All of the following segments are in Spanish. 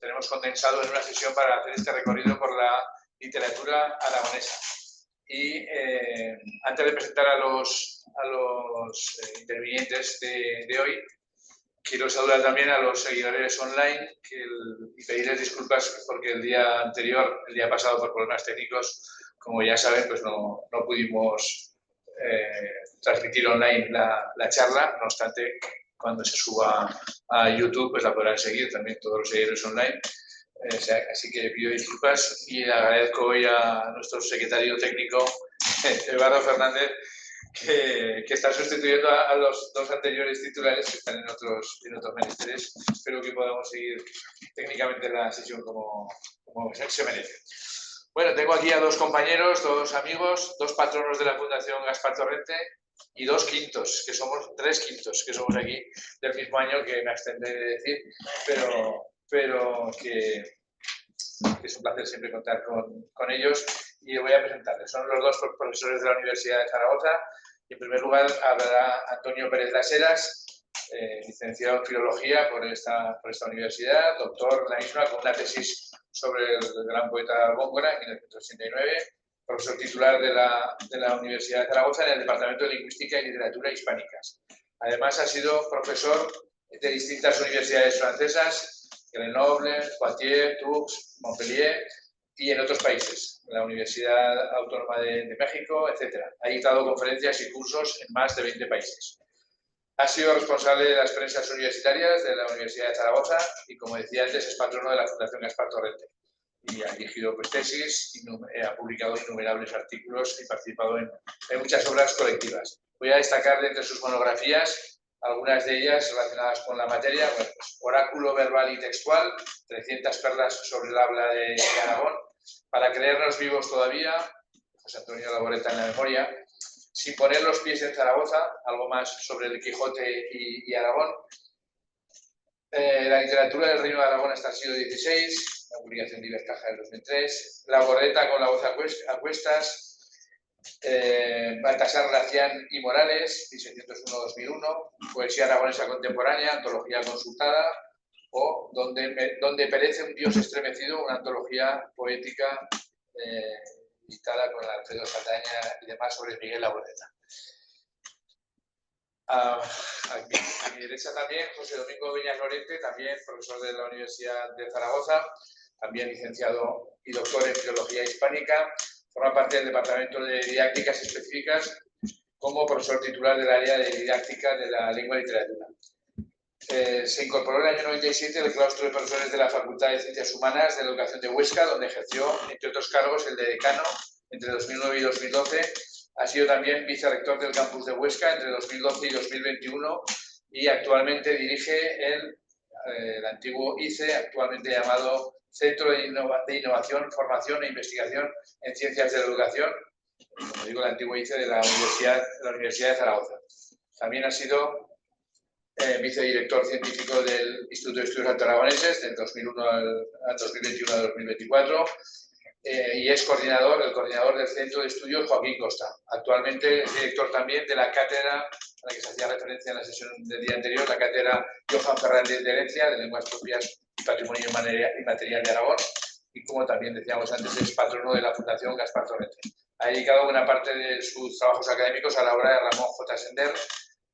tenemos condensado en una sesión para hacer este recorrido por la literatura aragonesa. Y antes de presentar a los intervinientes de hoy, quiero saludar también a los seguidores online y pedirles disculpas porque el día anterior, el día pasado, por problemas técnicos, como ya saben, pues no pudimos transmitir online la charla. No obstante, cuando se suba a YouTube, pues la podrán seguir también todos los seguidores online. Así que pido disculpas y agradezco hoy a nuestro secretario técnico, Eduardo Fernández, que está sustituyendo a los dos anteriores titulares que están en otros menesteres. Espero que podamos seguir técnicamente la sesión como se merece. Bueno, tengo aquí a dos compañeros, dos amigos, dos patronos de la Fundación Gaspar Torrente y dos quintos, que somos tres quintos, que somos aquí del mismo año, que me abstendré de decir, pero que es un placer siempre contar con ellos, y voy a presentarles. Son los dos profesores de la Universidad de Zaragoza. Y en primer lugar hablará Antonio Pérez Las Heras, licenciado en Filología por esta universidad, doctor en la misma, con una tesis sobre el gran poeta Góngora en 1989, profesor titular de la Universidad de Zaragoza en el Departamento de Lingüística y Literatura Hispánicas. Además, ha sido profesor de distintas universidades francesas, Grenoble, Poitiers, Tours, Montpellier y en otros países, en la Universidad Autónoma de México, etc. Ha dictado conferencias y cursos en más de 20 países. Ha sido responsable de las prensas universitarias de la Universidad de Zaragoza y, como decía antes, es patrono de la Fundación Gaspar Torrente. Y ha dirigido tesis, ha publicado innumerables artículos y participado en muchas obras colectivas. Voy a destacar de entre sus monografías algunas de ellas relacionadas con la materia. Bueno, pues, Oráculo verbal y textual, 300 perlas sobre el habla de Aragón, Para creernos vivos todavía, José Antonio Laboreta en la memoria, Sin poner los pies en Zaragoza, algo más sobre el Quijote y Aragón, La literatura del Reino de Aragón hasta el siglo XVI, la publicación de Ibercaja del 2003, La Borreta con la voz a cuestas, Baltasar Gracián y Morales, 1601-2001, Poesía aragonesa contemporánea, antología consultada, o Donde perece un dios estremecido, una antología poética editada con Alfredo Saldaña y demás sobre Miguel La Borreta. A mi derecha también José Domingo Viñas Lorente, también profesor de la Universidad de Zaragoza, también licenciado y doctor en Filología Hispánica, forma parte del Departamento de Didácticas Específicas como profesor titular del área de Didáctica de la Lengua y Literatura. Se incorporó en el año 97 al claustro de profesores de la Facultad de Ciencias Humanas de la Educación de Huesca, donde ejerció, entre otros cargos, el de decano entre 2009 y 2012. Ha sido también vicerrector del campus de Huesca entre 2012 y 2021 y actualmente dirige el antiguo ICE, actualmente llamado Centro de Innovación, Formación e Investigación en Ciencias de la Educación, como digo, el antiguo ICE de la Universidad de Zaragoza. También ha sido vicedirector científico del Instituto de Estudios Altoaragoneses del 2001 al 2021 al 2024. Y es el coordinador del Centro de Estudios Joaquín Costa. Actualmente es director también de la cátedra a la que se hacía referencia en la sesión del día anterior, la cátedra Johan Fernández de Herencia, de Lenguas Propias y Patrimonio Inmaterial de Aragón, y como también decíamos antes, es patrono de la Fundación Gaspar Torrente. Ha dedicado buena parte de sus trabajos académicos a la obra de Ramón J.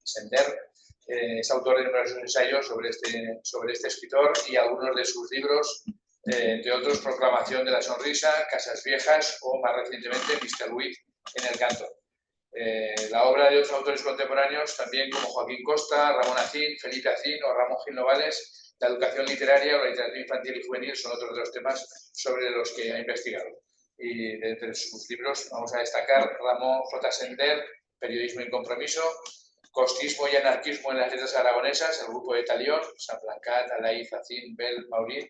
Sender. Es autor de numerosos ensayos sobre este escritor y algunos de sus libros, entre otros Proclamación de la Sonrisa, Casas Viejas o, más recientemente, Mr. Witt en el canto. La obra de otros autores contemporáneos, también como Joaquín Costa, Ramón Acín, Felipe Acín o Ramón Gil Novales, la educación literaria o la literatura infantil y juvenil son otros de los temas sobre los que ha investigado. Y de entre sus libros vamos a destacar Ramón J. Sender, Periodismo y Compromiso, Costismo y Anarquismo en las letras aragonesas, el grupo de Talión, San Blancat, Alaíz, Acín, Bel, Maurín,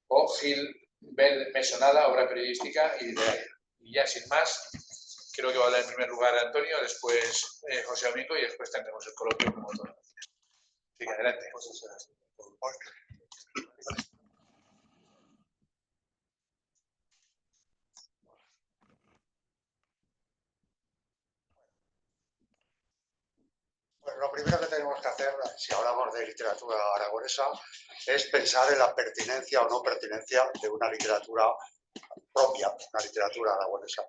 o Gil Bel Mesonada, obra periodística y literaria. Y ya sin más, creo que va a hablar en primer lugar Antonio, después José Domingo y después tendremos el coloquio como todo. Así que adelante. Bueno, lo primero que tenemos que hacer, si hablamos de literatura aragonesa, es pensar en la pertinencia o no pertinencia de una literatura propia, una literatura aragonesa.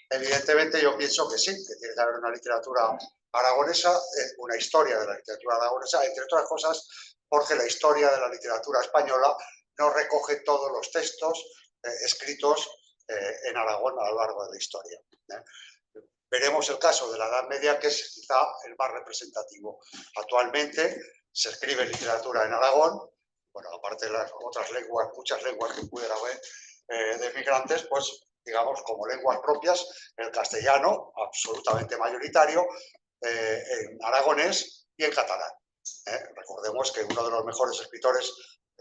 Evidentemente yo pienso que sí, que tiene que haber una literatura aragonesa, una historia de la literatura aragonesa, entre otras cosas porque la historia de la literatura española no recoge todos los textos escritos en Aragón a lo largo de la historia. Veremos el caso de la Edad Media, que es quizá el más representativo. Actualmente se escribe literatura en Aragón, bueno, aparte de las otras lenguas, muchas lenguas que pudiera haber de migrantes, pues digamos como lenguas propias, el castellano, absolutamente mayoritario, en aragonés y en catalán. Recordemos que uno de los mejores escritores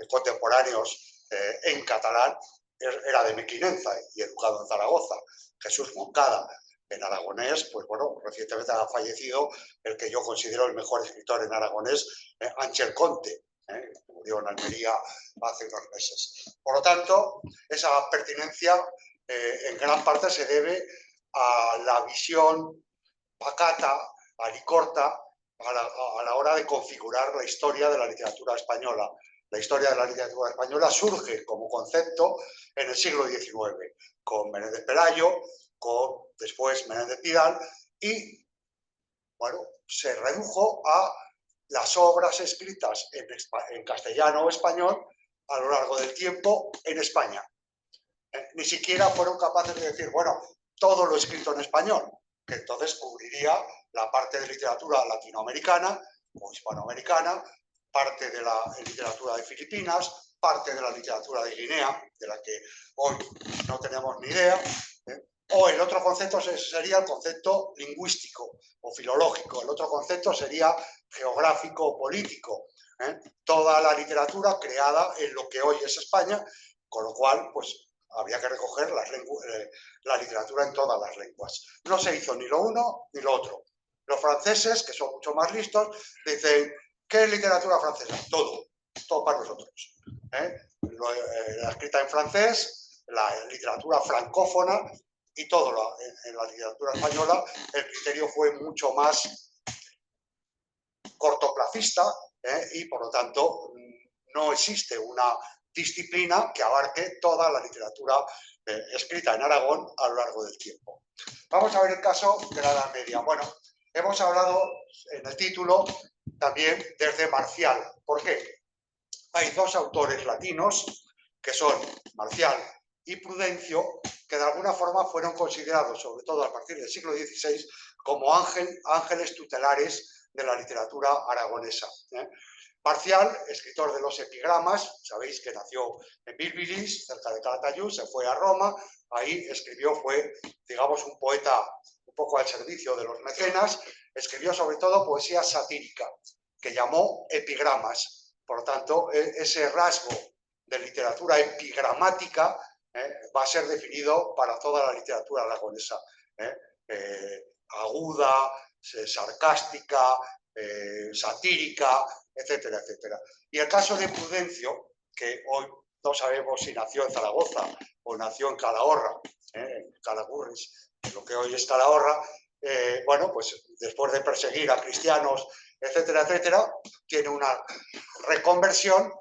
contemporáneos en catalán era de Mequinenza y educado en Zaragoza, Jesús Moncada. En aragonés, pues bueno, recientemente ha fallecido el que yo considero el mejor escritor en aragonés, Ángel Conte, que murió en Almería hace unos meses. Por lo tanto, esa pertinencia en gran parte se debe a la visión pacata, alicorta, a la hora de configurar la historia de la literatura española. La historia de la literatura española surge como concepto en el siglo XIX, con Menéndez Pelayo, con después Menéndez Pidal, y bueno, se redujo a las obras escritas en castellano o español a lo largo del tiempo en España. Ni siquiera fueron capaces de decir, bueno, todo lo escrito en español, que entonces cubriría la parte de literatura latinoamericana o hispanoamericana, parte de la literatura de Filipinas, parte de la literatura de Guinea, de la que hoy no tenemos ni idea, o el otro concepto sería el concepto lingüístico o filológico, el otro concepto sería geográfico o político, toda la literatura creada en lo que hoy es España, con lo cual, pues, habría que recoger la literatura en todas las lenguas. No se hizo ni lo uno ni lo otro. Los franceses, que son mucho más listos, dicen, ¿qué es literatura francesa? Todo para nosotros. La escrita en francés, la literatura francófona y todo en la literatura española, el criterio fue mucho más cortoplacista y, por lo tanto, no existe una disciplina que abarque toda la literatura escrita en Aragón a lo largo del tiempo. Vamos a ver el caso de la Edad Media. Bueno, hemos hablado en el título también desde Marcial. ¿Por qué? Hay dos autores latinos, que son Marcial y Prudencio, que de alguna forma fueron considerados, sobre todo a partir del siglo XVI, como ángeles tutelares de la literatura aragonesa. Marcial, escritor de los epigramas, sabéis que nació en Bilbilis, cerca de Calatayud, se fue a Roma, ahí escribió, fue, digamos, un poeta un poco al servicio de los mecenas, escribió sobre todo poesía satírica, que llamó epigramas. Por lo tanto, ese rasgo de literatura epigramática va a ser definido para toda la literatura aragonesa. Aguda, sarcástica, satírica, etcétera, etcétera. Y el caso de Prudencio, que hoy no sabemos si nació en Zaragoza o nació en Calahorra, en Calagurris, lo que hoy es Calahorra, bueno, pues después de perseguir a cristianos, etcétera, etcétera, tiene una reconversión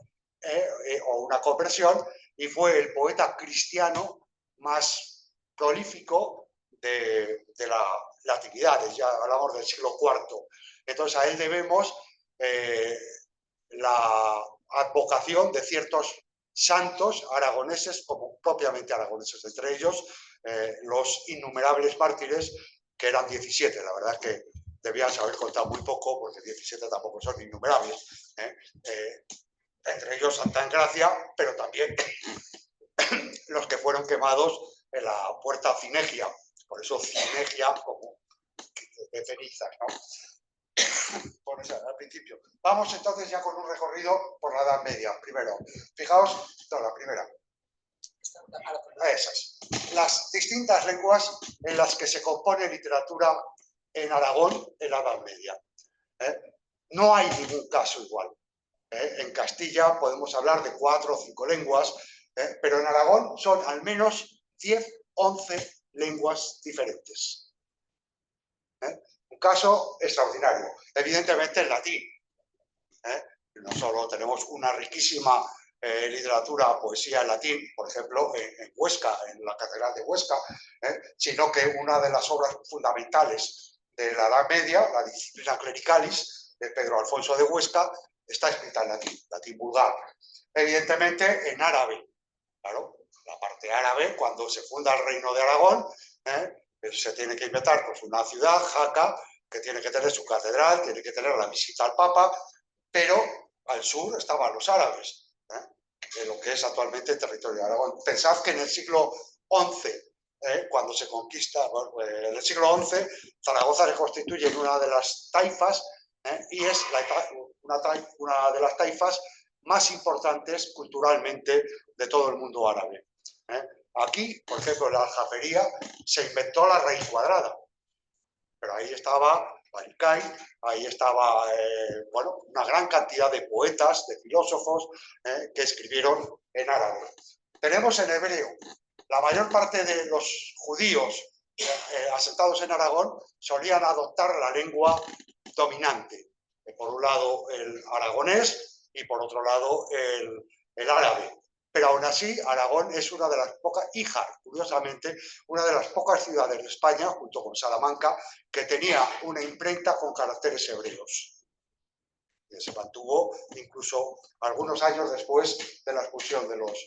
o una conversión y fue el poeta cristiano más prolífico de la antigüedad, ya hablamos del siglo IV. Entonces a él debemos la advocación de ciertos santos aragoneses, como propiamente aragoneses, entre ellos los innumerables mártires, que eran 17, la verdad es que debían haber contado muy poco, porque 17 tampoco son innumerables, entre ellos Santa Engracia, pero también los que fueron quemados en la puerta Cinegia, por eso Cinegia como de cenizas, ¿no? Por eso, al principio. Vamos entonces ya con un recorrido por la Edad Media. Primero, fijaos, no, la primera. Esas. Las distintas lenguas en las que se compone literatura en Aragón en la Edad Media. No hay ningún caso igual. En Castilla podemos hablar de 4 o 5 lenguas, pero en Aragón son al menos 10, 11 lenguas diferentes. Un caso extraordinario. Evidentemente el latín. No solo tenemos una riquísima literatura, poesía en latín, por ejemplo, en Huesca, en la Catedral de Huesca, sino que una de las obras fundamentales de la Edad Media, la Disciplina Clericalis, de Pedro Alfonso de Huesca, está escrita en latín, latín vulgar. Evidentemente en árabe, claro, la parte árabe, cuando se funda el Reino de Aragón, se tiene que inventar pues, una ciudad, Jaca, que tiene que tener su catedral, tiene que tener la visita al Papa, pero al sur estaban los árabes, de lo que es actualmente el territorio de Aragón. Pensad que en el siglo XI, cuando se conquista, en el siglo XI, Zaragoza se constituye en una de las taifas, y es una de las taifas más importantes culturalmente de todo el mundo árabe. Aquí, por ejemplo, en la aljafería se inventó la raíz cuadrada, pero ahí estaba Bancay, ahí estaba bueno, una gran cantidad de poetas, de filósofos que escribieron en árabe. Tenemos en hebreo. La mayor parte de los judíos asentados en Aragón solían adoptar la lengua dominante. Por un lado el aragonés y por otro lado el árabe. Pero aún así, Aragón es una de las pocas, Híjar, curiosamente, una de las pocas ciudades de España, junto con Salamanca, que tenía una imprenta con caracteres hebreos. Que se mantuvo incluso algunos años después de la expulsión de los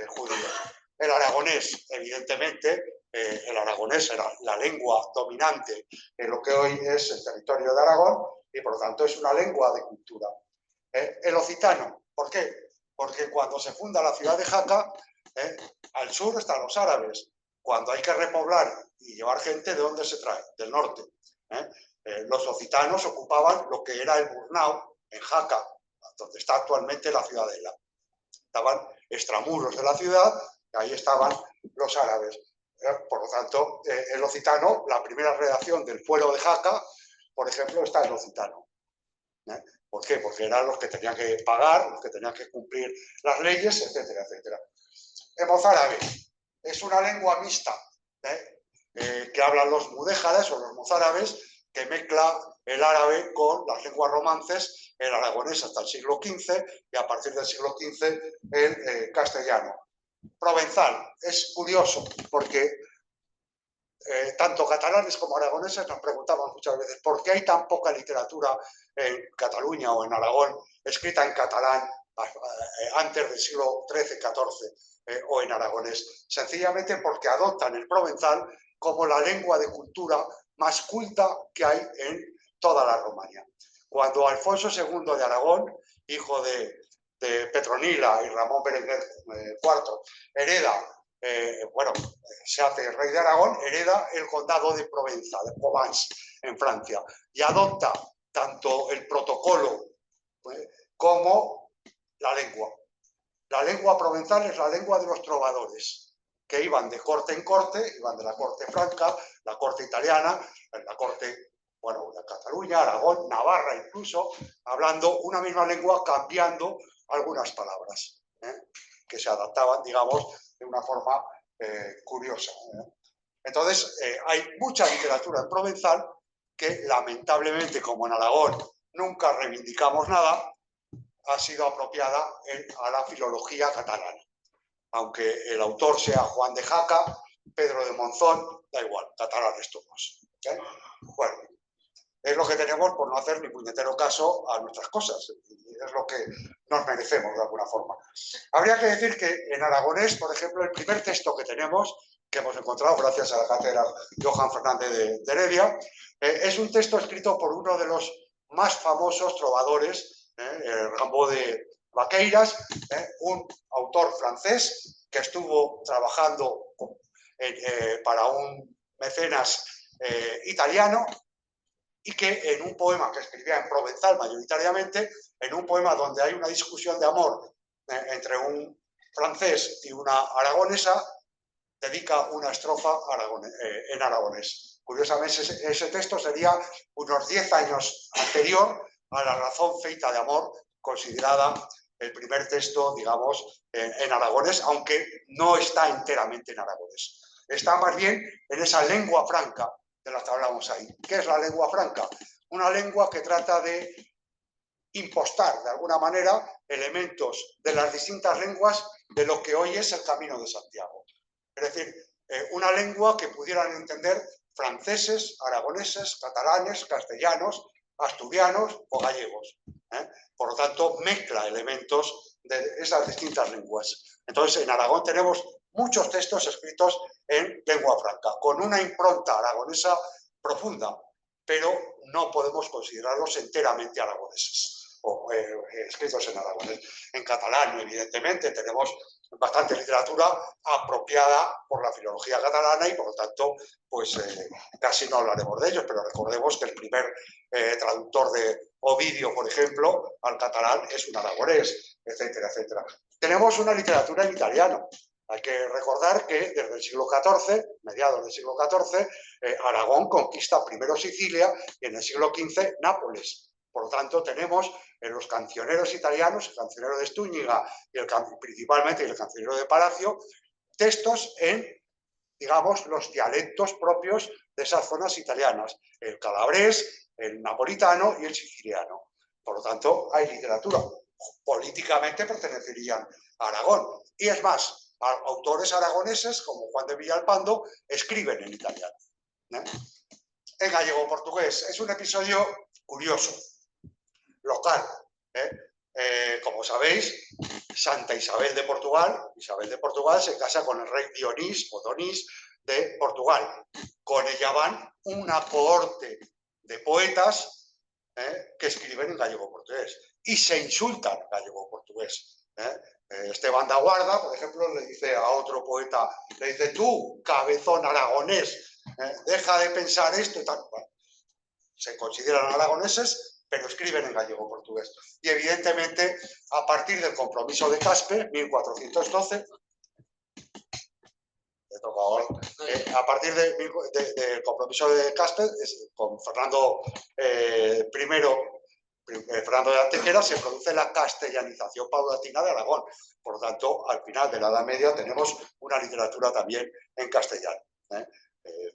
judíos. El aragonés, evidentemente, el aragonés era la lengua dominante en lo que hoy es el territorio de Aragón y, por lo tanto, es una lengua de cultura. El occitano, ¿por qué? Porque cuando se funda la ciudad de Jaca, al sur están los árabes. Cuando hay que repoblar y llevar gente, ¿de dónde se trae? Del norte. Los occitanos ocupaban lo que era el Burnao, en Jaca, donde está actualmente la ciudadela. Estaban extramuros de la ciudad, y ahí estaban los árabes. Por lo tanto, el occitano, la primera redacción del pueblo de Jaca, por ejemplo, está en occitano. ¿Por qué? Porque eran los que tenían que pagar, los que tenían que cumplir las leyes, etcétera, etcétera. El mozárabe es una lengua mixta que hablan los mudéjares o los mozárabes, que mezcla el árabe con las lenguas romances, el aragonés hasta el siglo XV y a partir del siglo XV el castellano. Provenzal es curioso porque tanto catalanes como aragoneses nos preguntamos muchas veces por qué hay tan poca literatura en Cataluña o en Aragón escrita en catalán antes del siglo XIII-XIV o en aragonés. Sencillamente porque adoptan el provenzal como la lengua de cultura más culta que hay en toda la Romaña. Cuando Alfonso II de Aragón, hijo de Petronila y Ramón Berenguer IV, hereda bueno, se hace rey de Aragón, hereda el condado de Provenza, de Provence, en Francia, y adopta tanto el protocolo como la lengua. La lengua provenzal es la lengua de los trovadores, que iban de corte en corte, iban de la corte franca, la corte italiana, la corte, bueno, de Cataluña, Aragón, Navarra incluso, hablando una misma lengua, cambiando algunas palabras, que se adaptaban, digamos, de una forma curiosa. Entonces, hay mucha literatura en provenzal que, lamentablemente, como en Aragón nunca reivindicamos nada, ha sido apropiada a la filología catalana. Aunque el autor sea Juan de Jaca, Pedro de Monzón, da igual, catalanes todos. Bueno, es lo que tenemos por no hacer ni puñetero caso a nuestras cosas. Es lo que nos merecemos de alguna forma. Habría que decir que en aragonés, por ejemplo, el primer texto que tenemos, que hemos encontrado gracias a la cátedra Johan Fernández de Heredia, es un texto escrito por uno de los más famosos trovadores, Rambo de Vaqueiras, un autor francés que estuvo trabajando para un mecenas italiano, y que en un poema que escribía en provenzal mayoritariamente, en un poema donde hay una discusión de amor entre un francés y una aragonesa, dedica una estrofa en aragonés. Curiosamente, ese texto sería unos 10 años anterior a la razón feita de amor, considerada el primer texto, digamos, en aragonés, aunque no está enteramente en aragonés. Está más bien en esa lengua franca de la que hablamos ahí. ¿Qué es la lengua franca? Una lengua que trata de impostar, de alguna manera, elementos de las distintas lenguas de lo que hoy es el Camino de Santiago. Es decir, una lengua que pudieran entender franceses, aragoneses, catalanes, castellanos, asturianos o gallegos. Por lo tanto, mezcla elementos de esas distintas lenguas. Entonces, en Aragón tenemos muchos textos escritos en lengua franca, con una impronta aragonesa profunda, pero no podemos considerarlos enteramente aragoneses o escritos en aragonés. En catalán, evidentemente, tenemos bastante literatura apropiada por la filología catalana y, por lo tanto, pues casi no hablaremos de ellos, pero recordemos que el primer traductor de Ovidio, por ejemplo, al catalán es un aragonés, etcétera, etcétera. Tenemos una literatura en italiano. Hay que recordar que desde el siglo XIV, mediados del siglo XIV, Aragón conquista primero Sicilia y en el siglo XV Nápoles. Por lo tanto, tenemos en los cancioneros italianos, el cancionero de Stúñiga y principalmente el cancionero de Palacio, textos en, digamos, los dialectos propios de esas zonas italianas, el calabrés, el napolitano y el siciliano. Por lo tanto, hay literatura. Políticamente pertenecerían a Aragón. Y es más, autores aragoneses como Juan de Villalpando escriben en italiano. En gallego-portugués es un episodio curioso, local. Como sabéis, Santa Isabel de Portugal se casa con el rey Dionís o Donís de Portugal. Con ella van una cohorte de poetas que escriben en gallego-portugués y se insultan gallego-portugués. Esteban da Guarda, por ejemplo, le dice a otro poeta, le dice, tú, cabezón aragonés, deja de pensar esto y tal. Bueno, se consideran aragoneses, pero escriben en gallego-portugués. Y evidentemente, a partir del compromiso de Caspe, 1412, a partir del compromiso de Caspe, con Fernando Fernando de Antequera, se produce la castellanización paulatina de Aragón. Por lo tanto, al final de la Edad Media tenemos una literatura también en castellano.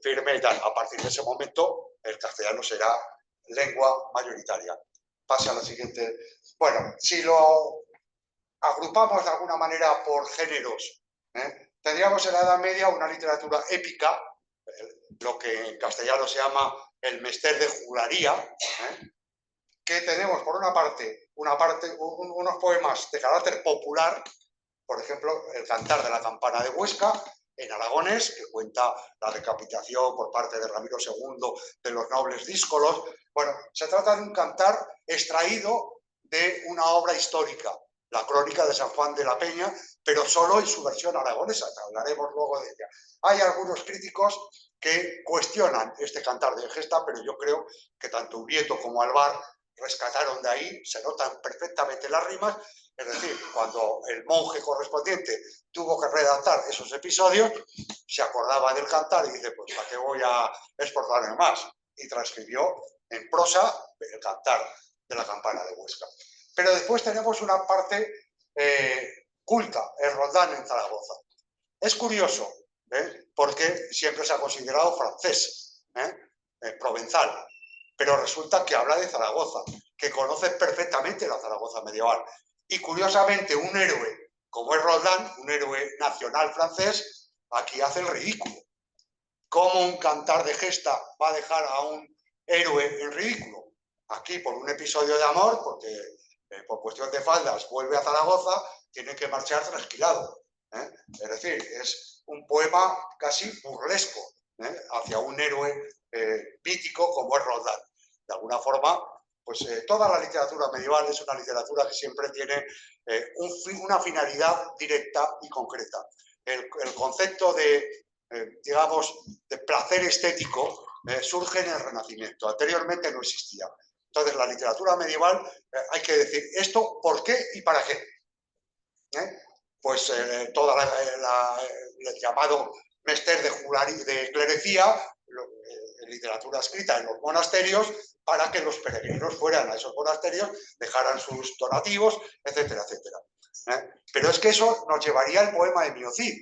Firme y tal. A partir de ese momento, el castellano será lengua mayoritaria. Pasa a la siguiente. Bueno, si lo agrupamos de alguna manera por géneros, tendríamos en la Edad Media una literatura épica, lo que en castellano se llama el mester de juglaría, que tenemos por una parte unos poemas de carácter popular, por ejemplo, el Cantar de la Campana de Huesca, en aragonés, que cuenta la decapitación por parte de Ramiro II de los nobles díscolos. Bueno, se trata de un cantar extraído de una obra histórica, la Crónica de San Juan de la Peña, pero solo en su versión aragonesa, hablaremos luego de ella. Hay algunos críticos que cuestionan este cantar de gesta, pero yo creo que tanto Ubieto como Alvar rescataron de ahí, se notan perfectamente las rimas. Es decir, cuando el monje correspondiente tuvo que redactar esos episodios, se acordaba del cantar y dice, pues ¿para qué voy a esforzarme más? Y transcribió en prosa el Cantar de la Campana de Huesca. Pero después tenemos una parte culta, el Roldán en Zaragoza. Es curioso, porque siempre se ha considerado francés, provenzal, pero resulta que habla de Zaragoza, que conoce perfectamente la Zaragoza medieval. Y curiosamente, un héroe como es Roldán, un héroe nacional francés, aquí hace el ridículo. ¿Cómo un cantar de gesta va a dejar a un héroe en ridículo? Aquí, por un episodio de amor, porque por cuestión de faldas vuelve a Zaragoza, tiene que marchar trasquilado. Es decir, es un poema casi burlesco hacia un héroe mítico como es Roldán. De alguna forma, pues toda la literatura medieval es una literatura que siempre tiene una finalidad directa y concreta. El concepto de, digamos, de placer estético surge en el Renacimiento. Anteriormente no existía. Entonces, la literatura medieval, hay que decir esto, ¿por qué y para qué? Pues toda el llamado mester de clerecía, literatura escrita en los monasterios, para que los peregrinos fueran a esos monasterios, dejaran sus donativos, etcétera, etcétera. Pero es que eso nos llevaría al poema de Miocid.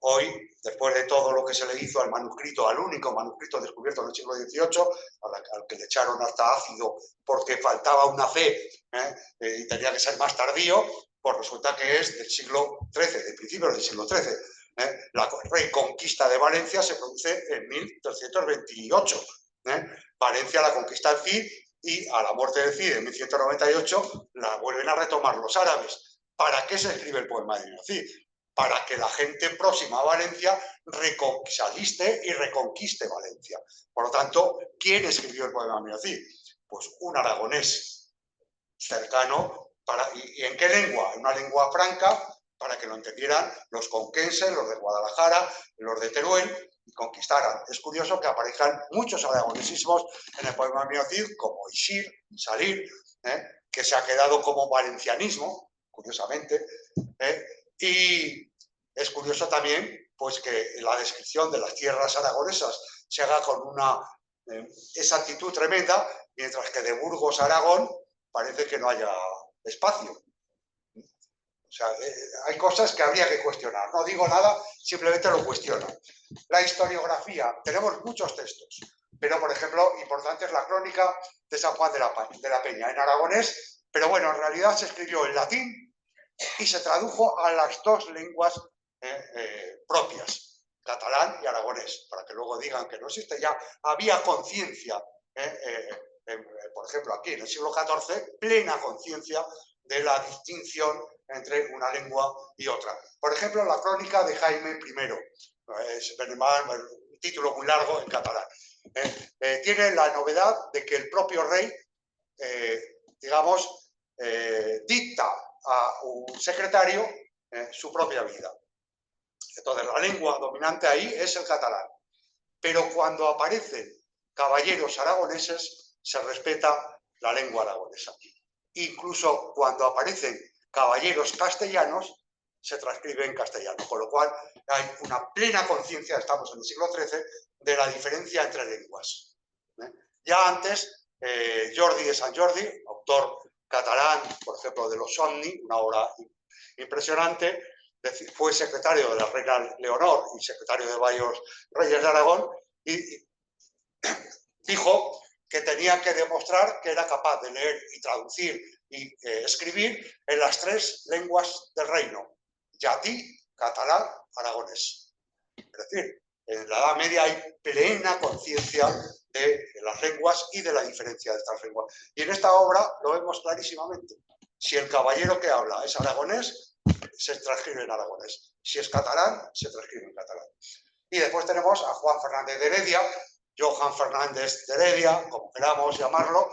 Hoy, después de todo lo que se le hizo al manuscrito, al único manuscrito descubierto en el siglo XVIII, al que le echaron hasta ácido porque faltaba una C y tenía que ser más tardío, pues resulta que es del siglo XIII, de principios del siglo XIII. La reconquista de Valencia se produce en 1328. Valencia la conquista el Cid y a la muerte del Cid en 1198 la vuelven a retomar los árabes. ¿Para qué se escribe el poema de Cid? Para que la gente próxima a Valencia se aliste y reconquiste Valencia. Por lo tanto, ¿quién escribió el poema de Cid? Pues un aragonés cercano. ¿Y en qué lengua? En una lengua franca, para que lo entendieran los conquenses, los de Guadalajara, los de Teruel, y conquistaran. Es curioso que aparezcan muchos aragonesismos en el poema de Cid, como Isir, Salir, que se ha quedado como valencianismo, curiosamente, y es curioso también pues, que la descripción de las tierras aragonesas se haga con una exactitud tremenda, mientras que de Burgos a Aragón parece que no haya espacio. O sea, hay cosas que habría que cuestionar. No digo nada, simplemente lo cuestiono. La historiografía, tenemos muchos textos, pero, por ejemplo, importante es la crónica de San Juan de la Peña, en aragonés, pero bueno, en realidad se escribió en latín y se tradujo a las dos lenguas propias, catalán y aragonés, para que luego digan que no existe. Ya había conciencia, por ejemplo, aquí en el siglo XIV, plena conciencia de la distinción entre una lengua y otra. Por ejemplo, la crónica de Jaime I, es un título muy largo en catalán. Tiene la novedad de que el propio rey, digamos, dicta a un secretario su propia vida. Entonces, la lengua dominante ahí es el catalán. Pero cuando aparecen caballeros aragoneses, se respeta la lengua aragonesa. Incluso cuando aparecen caballeros castellanos, se transcribe en castellano. Con lo cual, hay una plena conciencia, estamos en el siglo XIII, de la diferencia entre lenguas. Ya antes, Jordi de Sant Jordi, autor catalán, por ejemplo, de los Somni, una obra impresionante, fue secretario de la reina Leonor y secretario de varios reyes de Aragón, y dijo que tenía que demostrar que era capaz de leer y traducir y escribir en las tres lenguas del reino: yatí, catalán, aragonés. Es decir, en la Edad Media hay plena conciencia de las lenguas y de la diferencia de estas lenguas. Y en esta obra lo vemos clarísimamente. Si el caballero que habla es aragonés, se transcribe en aragonés. Si es catalán, se transcribe en catalán. Y después tenemos a Juan Fernández de Heredia, Johan Fernández de Heredia, como queramos llamarlo,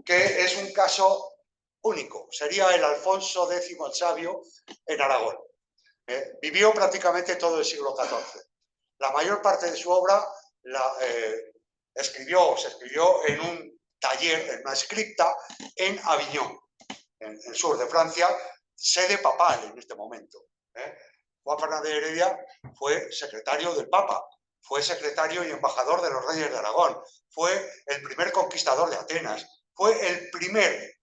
que es un caso único. Sería el Alfonso X el Sabio en Aragón. Vivió prácticamente todo el siglo XIV. La mayor parte de su obra se escribió en un taller, en una scripta, en Aviñón, en el sur de Francia, sede papal en este momento. Juan Fernández de Heredia fue secretario del Papa, fue secretario y embajador de los reyes de Aragón, fue el primer conquistador de Atenas, fue el primer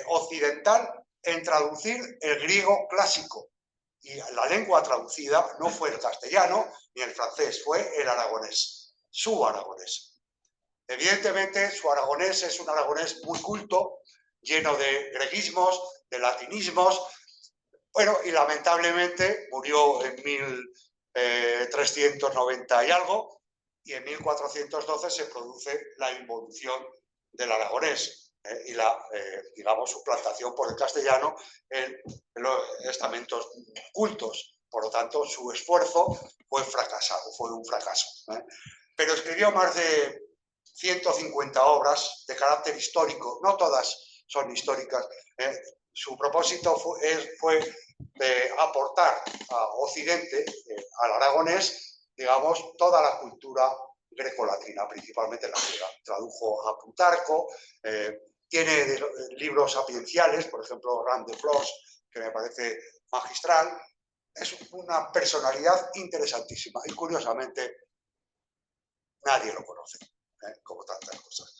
occidental en traducir el griego clásico. Y la lengua traducida no fue el castellano ni el francés, fue el aragonés, su aragonés. Evidentemente, su aragonés es un aragonés muy culto, lleno de greguismos, de latinismos. Bueno, y lamentablemente murió en 1390 y algo, y en 1412 se produce la involución del aragonés y la, digamos, suplantación por el castellano en los estamentos cultos. Por lo tanto, su esfuerzo fue un fracaso. Pero escribió más de 150 obras de carácter histórico, no todas son históricas. Su propósito fue aportar a Occidente, al aragonés, digamos, toda la cultura grecolatina, principalmente la griega. Tradujo a Plutarco, tiene libros sapienciales, por ejemplo, Rand de Flos, que me parece magistral. Es una personalidad interesantísima y, curiosamente, nadie lo conoce, como tantas cosas.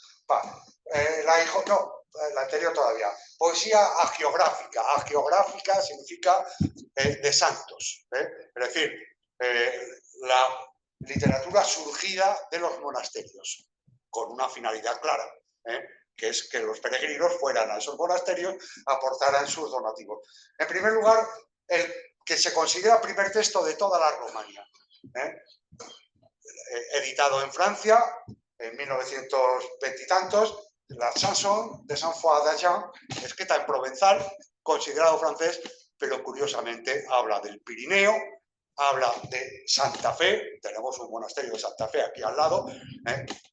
La anterior todavía. Poesía agiográfica. Agiográfica significa de santos. Es decir, la literatura surgida de los monasterios, con una finalidad clara, que es que los peregrinos fueran a esos monasterios, aportaran sus donativos. En primer lugar, el que se considera primer texto de toda la Romaña, editado en Francia en 1920 y tantos, la Chanson de Saint-Foy d'Agen, escrita en provenzal, considerado francés, pero curiosamente habla del Pirineo, habla de Santa Fe, tenemos un monasterio de Santa Fe aquí al lado,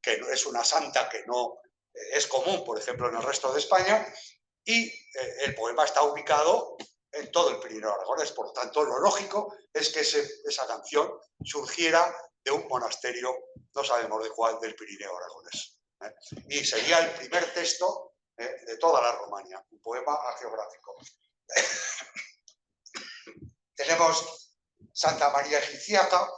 que es una santa que no es común, por ejemplo, en el resto de España, y el poema está ubicado en todo el Pirineo aragonés. Por lo tanto, lo lógico es que esa canción surgiera de un monasterio, no sabemos de cuál, del Pirineo aragonés. Y sería el primer texto de toda la Romaña, un poema hagiográfico. Tenemos Santa María Egipciaca,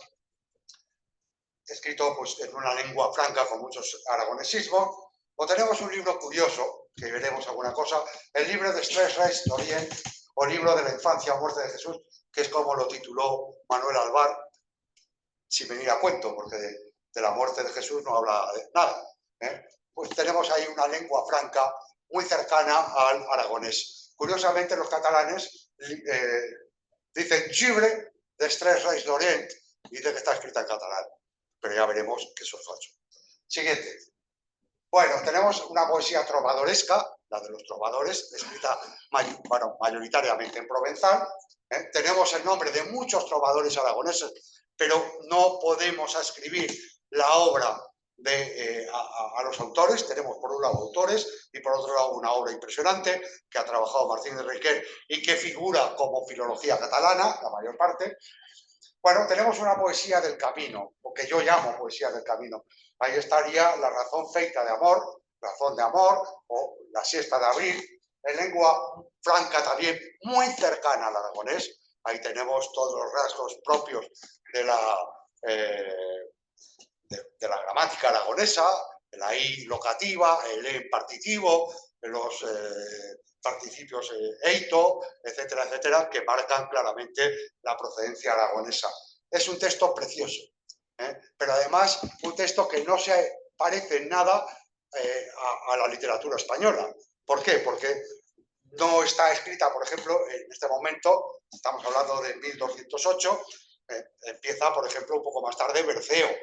escrito pues, en una lengua franca con muchos aragonesismos. O tenemos un libro curioso, que veremos alguna cosa, el libro de Tres Reis d'Orient, o libro de la infancia o muerte de Jesús, que es como lo tituló Manuel Alvar, sin venir a cuento, porque de la muerte de Jesús no habla de nada. Pues tenemos ahí una lengua franca muy cercana al aragonés. Curiosamente, los catalanes dicen llibre de Tres Reis d'Orient y dice que está escrita en catalán, pero ya veremos que eso es falso. Siguiente. Bueno, tenemos una poesía trovadoresca, la de los trovadores, escrita mayoritariamente en provenzal. Tenemos el nombre de muchos trovadores aragoneses, pero no podemos ascribir la obra a los autores. Tenemos por un lado autores y por otro lado una obra impresionante que ha trabajado Martín de Riquer y que figura como filología catalana, la mayor parte. Bueno, tenemos una poesía del camino, o que yo llamo poesía del camino. Ahí estaría la razón feita de amor, razón de amor, o la siesta de abril, en lengua franca también muy cercana al aragonés. Ahí tenemos todos los rasgos propios de la gramática aragonesa, la I locativa, el E partitivo, los participios eito, etcétera, etcétera, que marcan claramente la procedencia aragonesa. Es un texto precioso, pero además un texto que no se parece en nada a la literatura española. ¿Por qué? Porque no está escrita, por ejemplo, en este momento, estamos hablando de 1208, empieza, por ejemplo, un poco más tarde Berceo,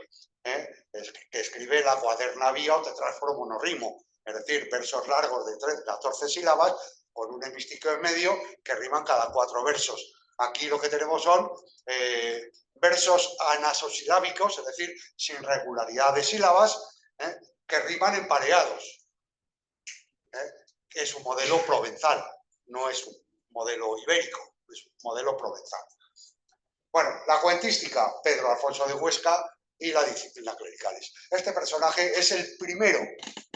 que escribe la Quaderna Via o Tetrasforo Monorrimo, es decir, versos largos de 14 sílabas con un hemístico en medio que riman cada 4 versos. Aquí lo que tenemos son versos anasosilábicos, es decir, sin regularidad de sílabas, que riman empareados. Es un modelo provenzal, no es un modelo ibérico, es un modelo provenzal. Bueno, la cuentística, Pedro Alfonso de Huesca, y la disciplina clericales. Este personaje es el primero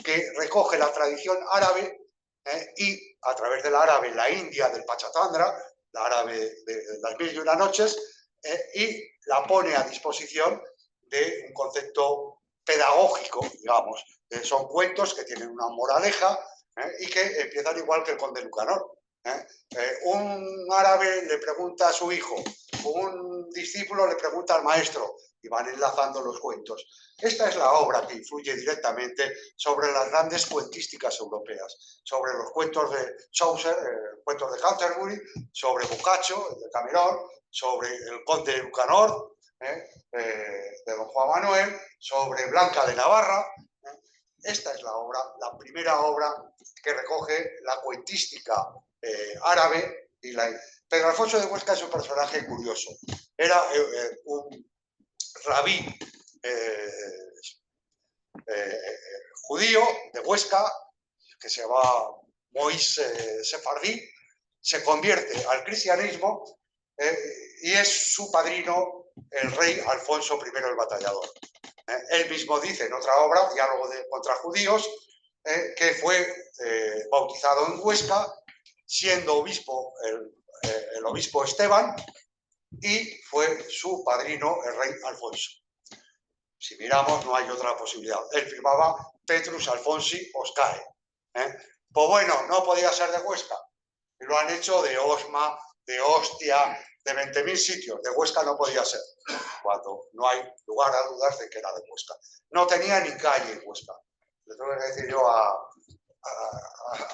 que recoge la tradición árabe y a través del árabe la India del Pachatandra, la árabe de las 1001 noches, y la pone a disposición de un concepto pedagógico, digamos. Son cuentos que tienen una moraleja y que empiezan igual que el Conde Lucanor. Un árabe le pregunta a su hijo, un discípulo le pregunta al maestro, y van enlazando los cuentos. Esta es la obra que influye directamente sobre las grandes cuentísticas europeas, sobre los cuentos de Chaucer, cuentos de Canterbury, sobre Boccaccio, de Cameron, sobre el Conde de Lucanor, de don Juan Manuel, sobre Blanca de Navarra. Esta es la obra, la primera obra que recoge la cuentística árabe. Y Pedro Alfonso de Huesca es un personaje curioso. Era un rabí judío de Huesca, que se llama Moïse Sefardí, se convierte al cristianismo y es su padrino el rey Alfonso I el Batallador. Él mismo dice en otra obra, Diálogo contra judíos, que fue bautizado en Huesca, siendo obispo el obispo Esteban, y fue su padrino el rey Alfonso. Si miramos, no hay otra posibilidad. Él firmaba Petrus Alfonsi Oscae. Pues bueno, no podía ser de Huesca. Lo han hecho de Osma, de Ostia, de 20.000 sitios, de Huesca no podía ser, cuando no hay lugar a dudas de que era de Huesca. No tenía ni calle en Huesca. Le tuve que decir yo a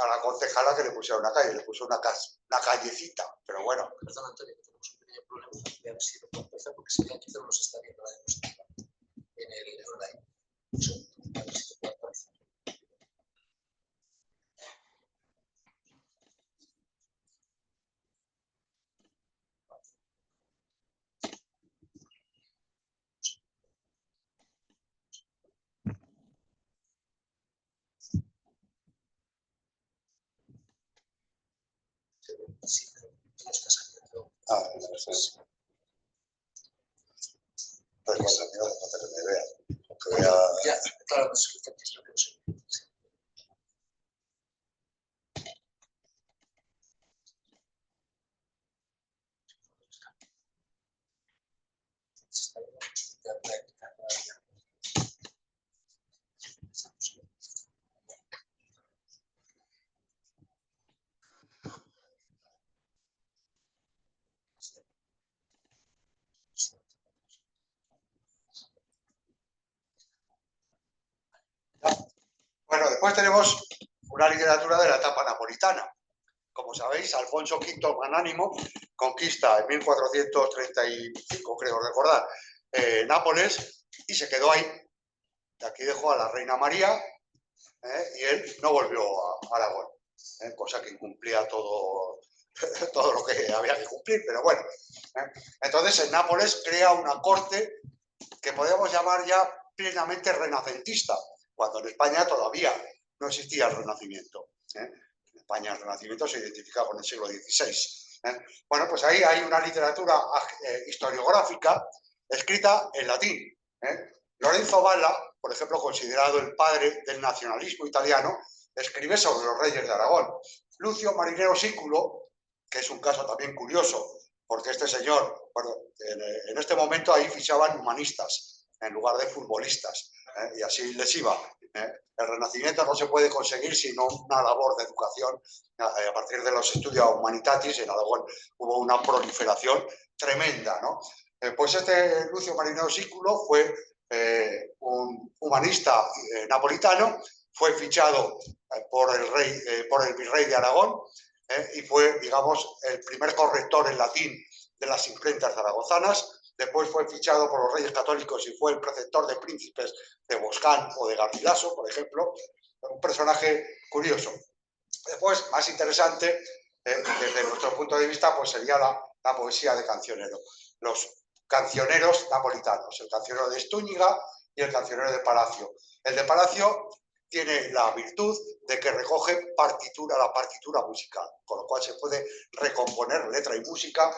la concejala que le pusiera una calle, le puso una callecita, pero bueno. Perdón, Antonio, que tenemos un pequeño problema. Voy a ver si lo puedo empezar, porque si aquí no nos está viendo la diapositiva en el online. Un segundo, a ver si lo puedo actualizar. Sí, pero no está saliendo. Pues bueno, mira, para que me vean. Ya, claro, no sé qué es lo que no sé. Se está viendo. Ya voy a quitar todavía. Bueno, después tenemos una literatura de la etapa napolitana. Como sabéis, Alfonso V el Magnánimo conquista en 1435, creo recordar, Nápoles, y se quedó ahí. De aquí dejó a la reina María, y él no volvió a Aragón, cosa que incumplía todo lo que había que cumplir, pero bueno. Entonces, en Nápoles crea una corte que podemos llamar ya plenamente renacentista, cuando en España todavía no existía el Renacimiento. En España el Renacimiento se identifica con el siglo XVI. Bueno, pues ahí hay una literatura historiográfica escrita en latín. Lorenzo Valla, por ejemplo, considerado el padre del nacionalismo italiano, escribe sobre los reyes de Aragón. Lucio Marinero Sículo, que es un caso también curioso, porque este señor, bueno, en este momento ahí fichaban humanistas en lugar de futbolistas, y así les iba. El Renacimiento no se puede conseguir sino una labor de educación. A partir de los estudios humanitatis en Aragón hubo una proliferación tremenda, ¿no? Pues este Lucio Marinero Sículo fue un humanista napolitano, fue fichado por el virrey de Aragón, y fue, digamos, el primer corrector en latín de las imprentas zaragozanas. Después fue fichado por los Reyes Católicos y fue el preceptor de príncipes de Boscán o de Garcilaso, por ejemplo. Un personaje curioso. Después, más interesante, desde nuestro punto de vista, pues sería la poesía de cancionero. Los cancioneros napolitanos, el cancionero de Estúñiga y el cancionero de Palacio. El de Palacio tiene la virtud de que recoge la partitura musical, con lo cual se puede recomponer letra y música.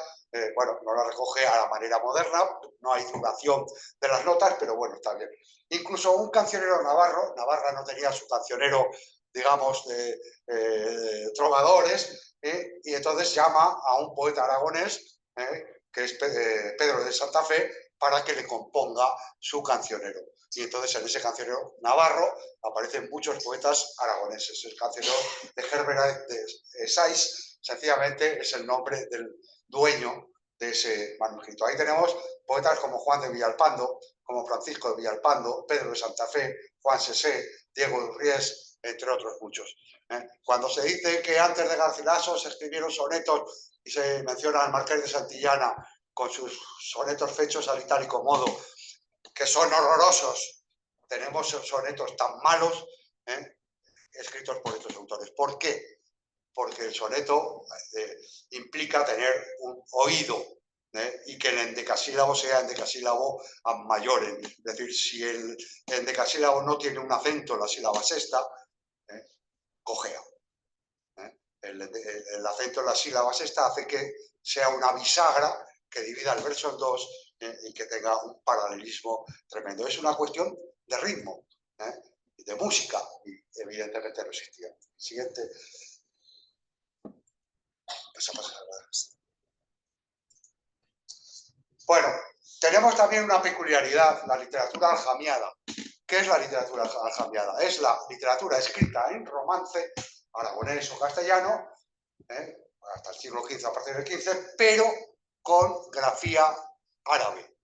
Bueno, no la recoge a la manera moderna, no hay duración de las notas, pero bueno, está bien. Incluso un cancionero navarro, Navarra no tenía su cancionero, digamos, de trovadores, y entonces llama a un poeta aragonés, que es Pedro de Santa Fe, para que le componga su cancionero. Y entonces en ese cancionero navarro aparecen muchos poetas aragoneses. El cancionero de Herbert de Sais, sencillamente, es el nombre del dueño de ese manuscrito. Ahí tenemos poetas como Juan de Villalpando, como Francisco de Villalpando, Pedro de Santa Fe, Juan Sesé, Diego de Urries, entre otros muchos. Cuando se dice que antes de Garcilaso se escribieron sonetos y se menciona al Marqués de Santillana con sus sonetos fechos al itálico modo, que son horrorosos, tenemos sonetos tan malos, escritos por estos autores. ¿Por qué? Porque el soneto implica tener un oído, y que el endecasílabo sea endecasílabo ad maiorem. Es decir, si el endecasílabo no tiene un acento en la sílaba sexta, cojea. El acento en la sílaba sexta hace que sea una bisagra que divida el verso en dos, y que tenga un paralelismo tremendo. Es una cuestión de ritmo, de música, y evidentemente no existía. Siguiente. Bueno, tenemos también una peculiaridad, la literatura aljamiada. ¿Qué es la literatura aljamiada? Es la literatura escrita en romance, aragonés o castellano, hasta el siglo XV, a partir del XV, pero con grafía árabe.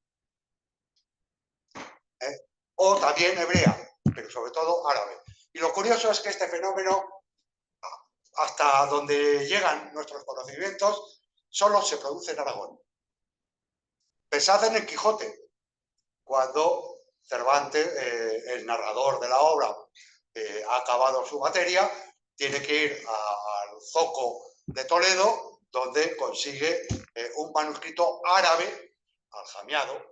O también hebrea, pero sobre todo árabe. Y lo curioso es que este fenómeno, hasta donde llegan nuestros conocimientos, solo se produce en Aragón. Pensad en el Quijote, cuando Cervantes, el narrador de la obra, ha acabado su materia, tiene que ir al Zoco de Toledo, donde consigue un manuscrito árabe, aljamiado,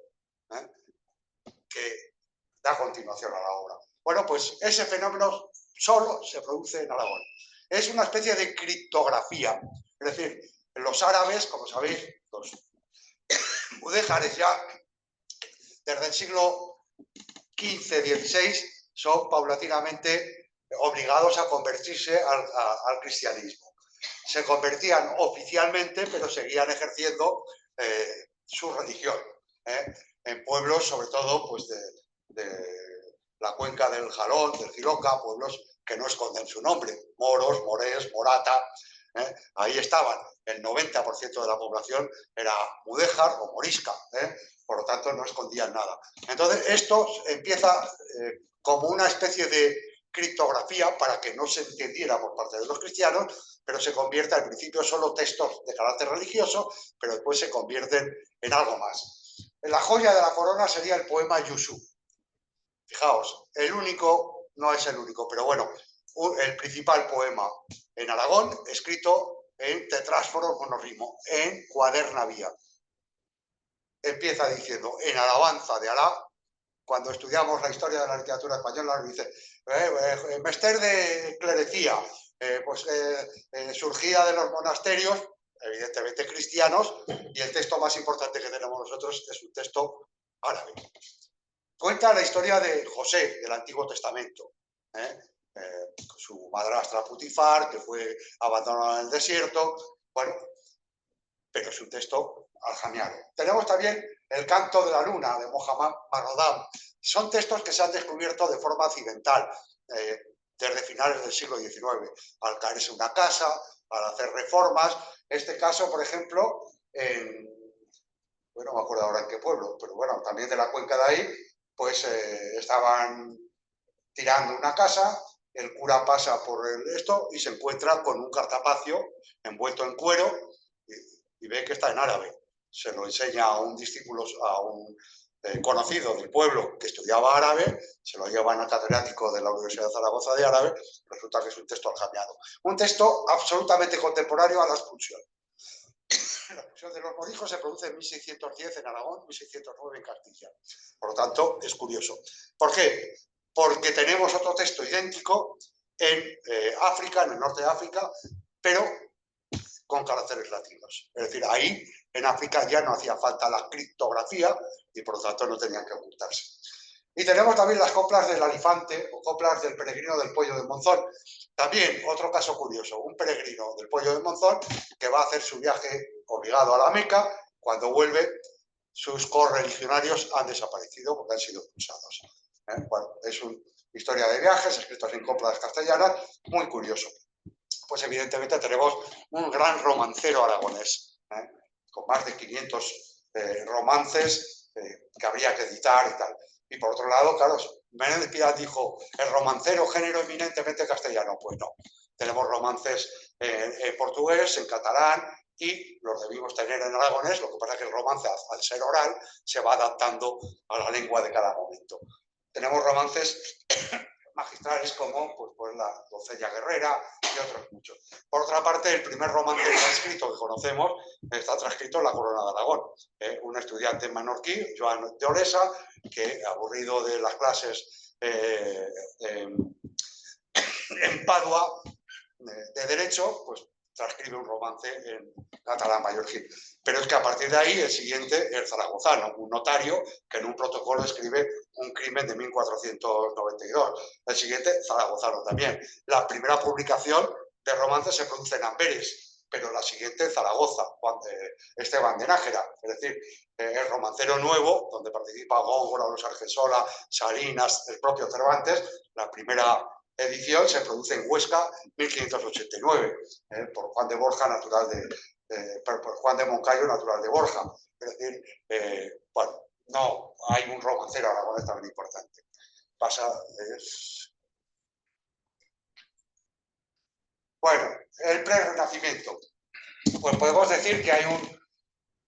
que da continuación a la obra. Bueno, pues ese fenómeno solo se produce en Aragón. Es una especie de criptografía. Es decir, los árabes, como sabéis, los mudéjares ya desde el siglo XV-XVI son paulatinamente obligados a convertirse al cristianismo. Se convertían oficialmente, pero seguían ejerciendo su religión, en pueblos, sobre todo, pues de la cuenca del Jalón, del Jiloca, pueblos que no esconden su nombre, moros, morés, morata, ahí estaban. El 90% de la población era mudéjar o morisca, por lo tanto no escondían nada. Entonces esto empieza como una especie de criptografía para que no se entendiera por parte de los cristianos, pero se convierte al principio solo textos de carácter religioso, pero después se convierten en algo más. La joya de la corona sería el poema Yusuf. Fijaos, el único, no es el único, pero bueno, el principal poema en Aragón, escrito en tetráforo monorrimo, en cuaderna vía. Empieza diciendo, en alabanza de Alá. Cuando estudiamos la historia de la literatura española, nos dice, mester de clerecía, surgía de los monasterios, evidentemente cristianos, y el texto más importante que tenemos nosotros es un texto árabe. Cuenta la historia de José, del Antiguo Testamento, su madrastra Putifar, que fue abandonada en el desierto, bueno, pero es un texto aljamiado. Tenemos también el Canto de la Luna, de Mohammad Marodam. Son textos que se han descubierto de forma accidental, desde finales del siglo XIX, al caerse una casa, al hacer reformas. Este caso, por ejemplo, bueno, no me acuerdo ahora en qué pueblo, pero bueno, también de la cuenca de ahí, pues estaban tirando una casa, el cura pasa por esto y se encuentra con un cartapacio envuelto en cuero y ve que está en árabe. Se lo enseña a un discípulo, a un conocido del pueblo que estudiaba árabe, se lo llevan al catedrático de la Universidad de Zaragoza de árabe, resulta que es un texto aljamiado. Un texto absolutamente contemporáneo a la expulsión. La expulsión de los moriscos se produce en 1610 en Aragón, 1609 en Castilla. Por lo tanto, es curioso. ¿Por qué? Porque tenemos otro texto idéntico en África, en el norte de África, pero con caracteres latinos. Es decir, ahí en África ya no hacía falta la criptografía y por lo tanto no tenían que ocultarse. Y tenemos también las coplas del Alifante o coplas del peregrino del Puello de Monzón. También otro caso curioso, un peregrino del Puello de Monzón que va a hacer su viaje obligado a la Meca. Cuando vuelve, sus correligionarios han desaparecido porque han sido expulsados. Bueno, es una historia de viajes escritos en coplas castellanas, muy curioso. Pues evidentemente tenemos un gran romancero aragonés, con más de 500 romances que habría que editar y tal. Y por otro lado, claro, Menéndez Pidal dijo, el romancero género eminentemente castellano. Pues no, tenemos romances en portugués, en catalán, y los debimos tener en aragonés, lo que pasa es que el romance, al ser oral, se va adaptando a la lengua de cada momento. Tenemos romances magistrales como pues la doncella guerrera y otros muchos. Por otra parte, el primer romance transcrito que conocemos está transcrito en la Corona de Aragón. Un estudiante menorquí, Joan de Olesa, que aburrido de las clases en Padua de Derecho, pues transcribe un romance en catalán mallorquín. Pero es que a partir de ahí el siguiente es zaragozano, un notario que en un protocolo escribe un crimen de 1492. El siguiente, zaragozano también. La primera publicación de romances se produce en Amberes, pero la siguiente, Zaragoza, Esteban de Nájera. Es decir, el romancero nuevo, donde participa Góngora, Los Argensola, Salinas, el propio Cervantes, la primera edición se produce en Huesca, 1589, por Juan de Borja, natural por Juan de Moncayo, natural de Borja. Es decir, bueno, no hay un romancero aragonés también importante. Bueno, el prerrenacimiento. Pues podemos decir que hay un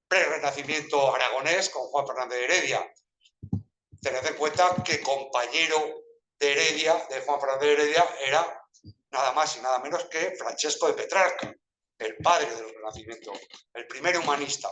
prerrenacimiento aragonés con Juan Fernández de Heredia. Tened en cuenta que compañero de Heredia, de Juan Fernández de Heredia, era nada más y nada menos que Francesco de Petrarca, el padre del Renacimiento, el primer humanista.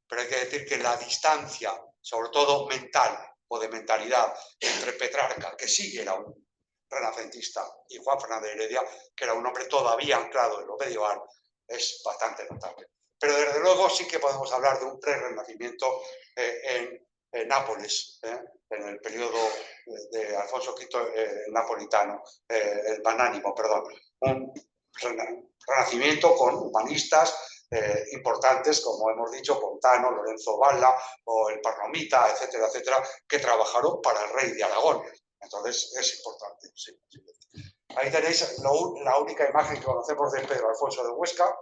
Pero hay que decir que la distancia, sobre todo mental o de mentalidad, entre Petrarca, que sí era un renacentista, y Juan Fernández de Heredia, que era un hombre todavía anclado en lo medieval, es bastante notable. Pero desde luego sí que podemos hablar de un prerrenacimiento en Nápoles, en el periodo de Alfonso V napolitano, el magnánimo, perdón. Un renacimiento con humanistas importantes, como hemos dicho, Pontano, Lorenzo Valla o el Parnomita, etcétera, etcétera, que trabajaron para el rey de Aragón. Entonces es importante. Sí, sí. Ahí tenéis la única imagen que conocemos de Pedro Alfonso de Huesca.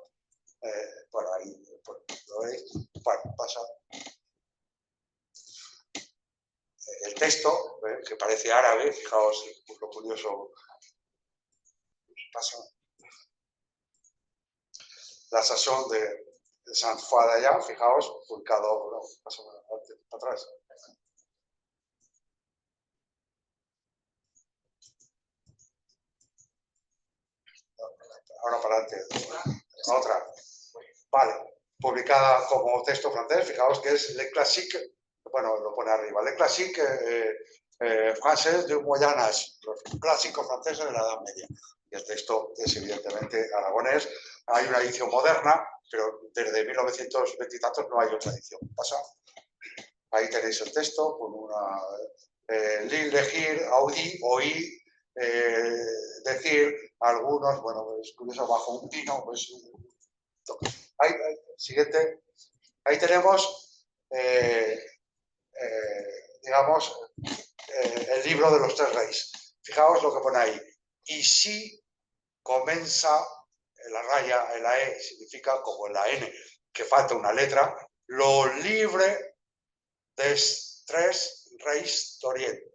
Por ahí, ¿lo veis? Bueno, pasa. El texto, que parece árabe, fijaos lo curioso. Pasa. La sazón de Sant Fuà d'allà, fijaos, publicado, no, paso para atrás. Ahora para adelante. Otra. Vale. Publicada como texto francés, fijaos que es Le Classique, bueno, lo pone arriba, Le Classique français du Moyen Âge, los clásicos franceses de la Edad Media. Y el texto es evidentemente aragonés. Hay una edición moderna, pero desde 1920 y tantos no hay otra edición. Pasa. Ahí tenéis el texto con una legir, audí, oí, decir, algunos, bueno, es curioso, bajo un pino, pues. Ahí, siguiente. Ahí tenemos, digamos, el libro de los tres reyes. Fijaos lo que pone ahí. Y si comienza, la raya en la E significa, como en la N, que falta una letra, lo libre de tres reyes de Oriente.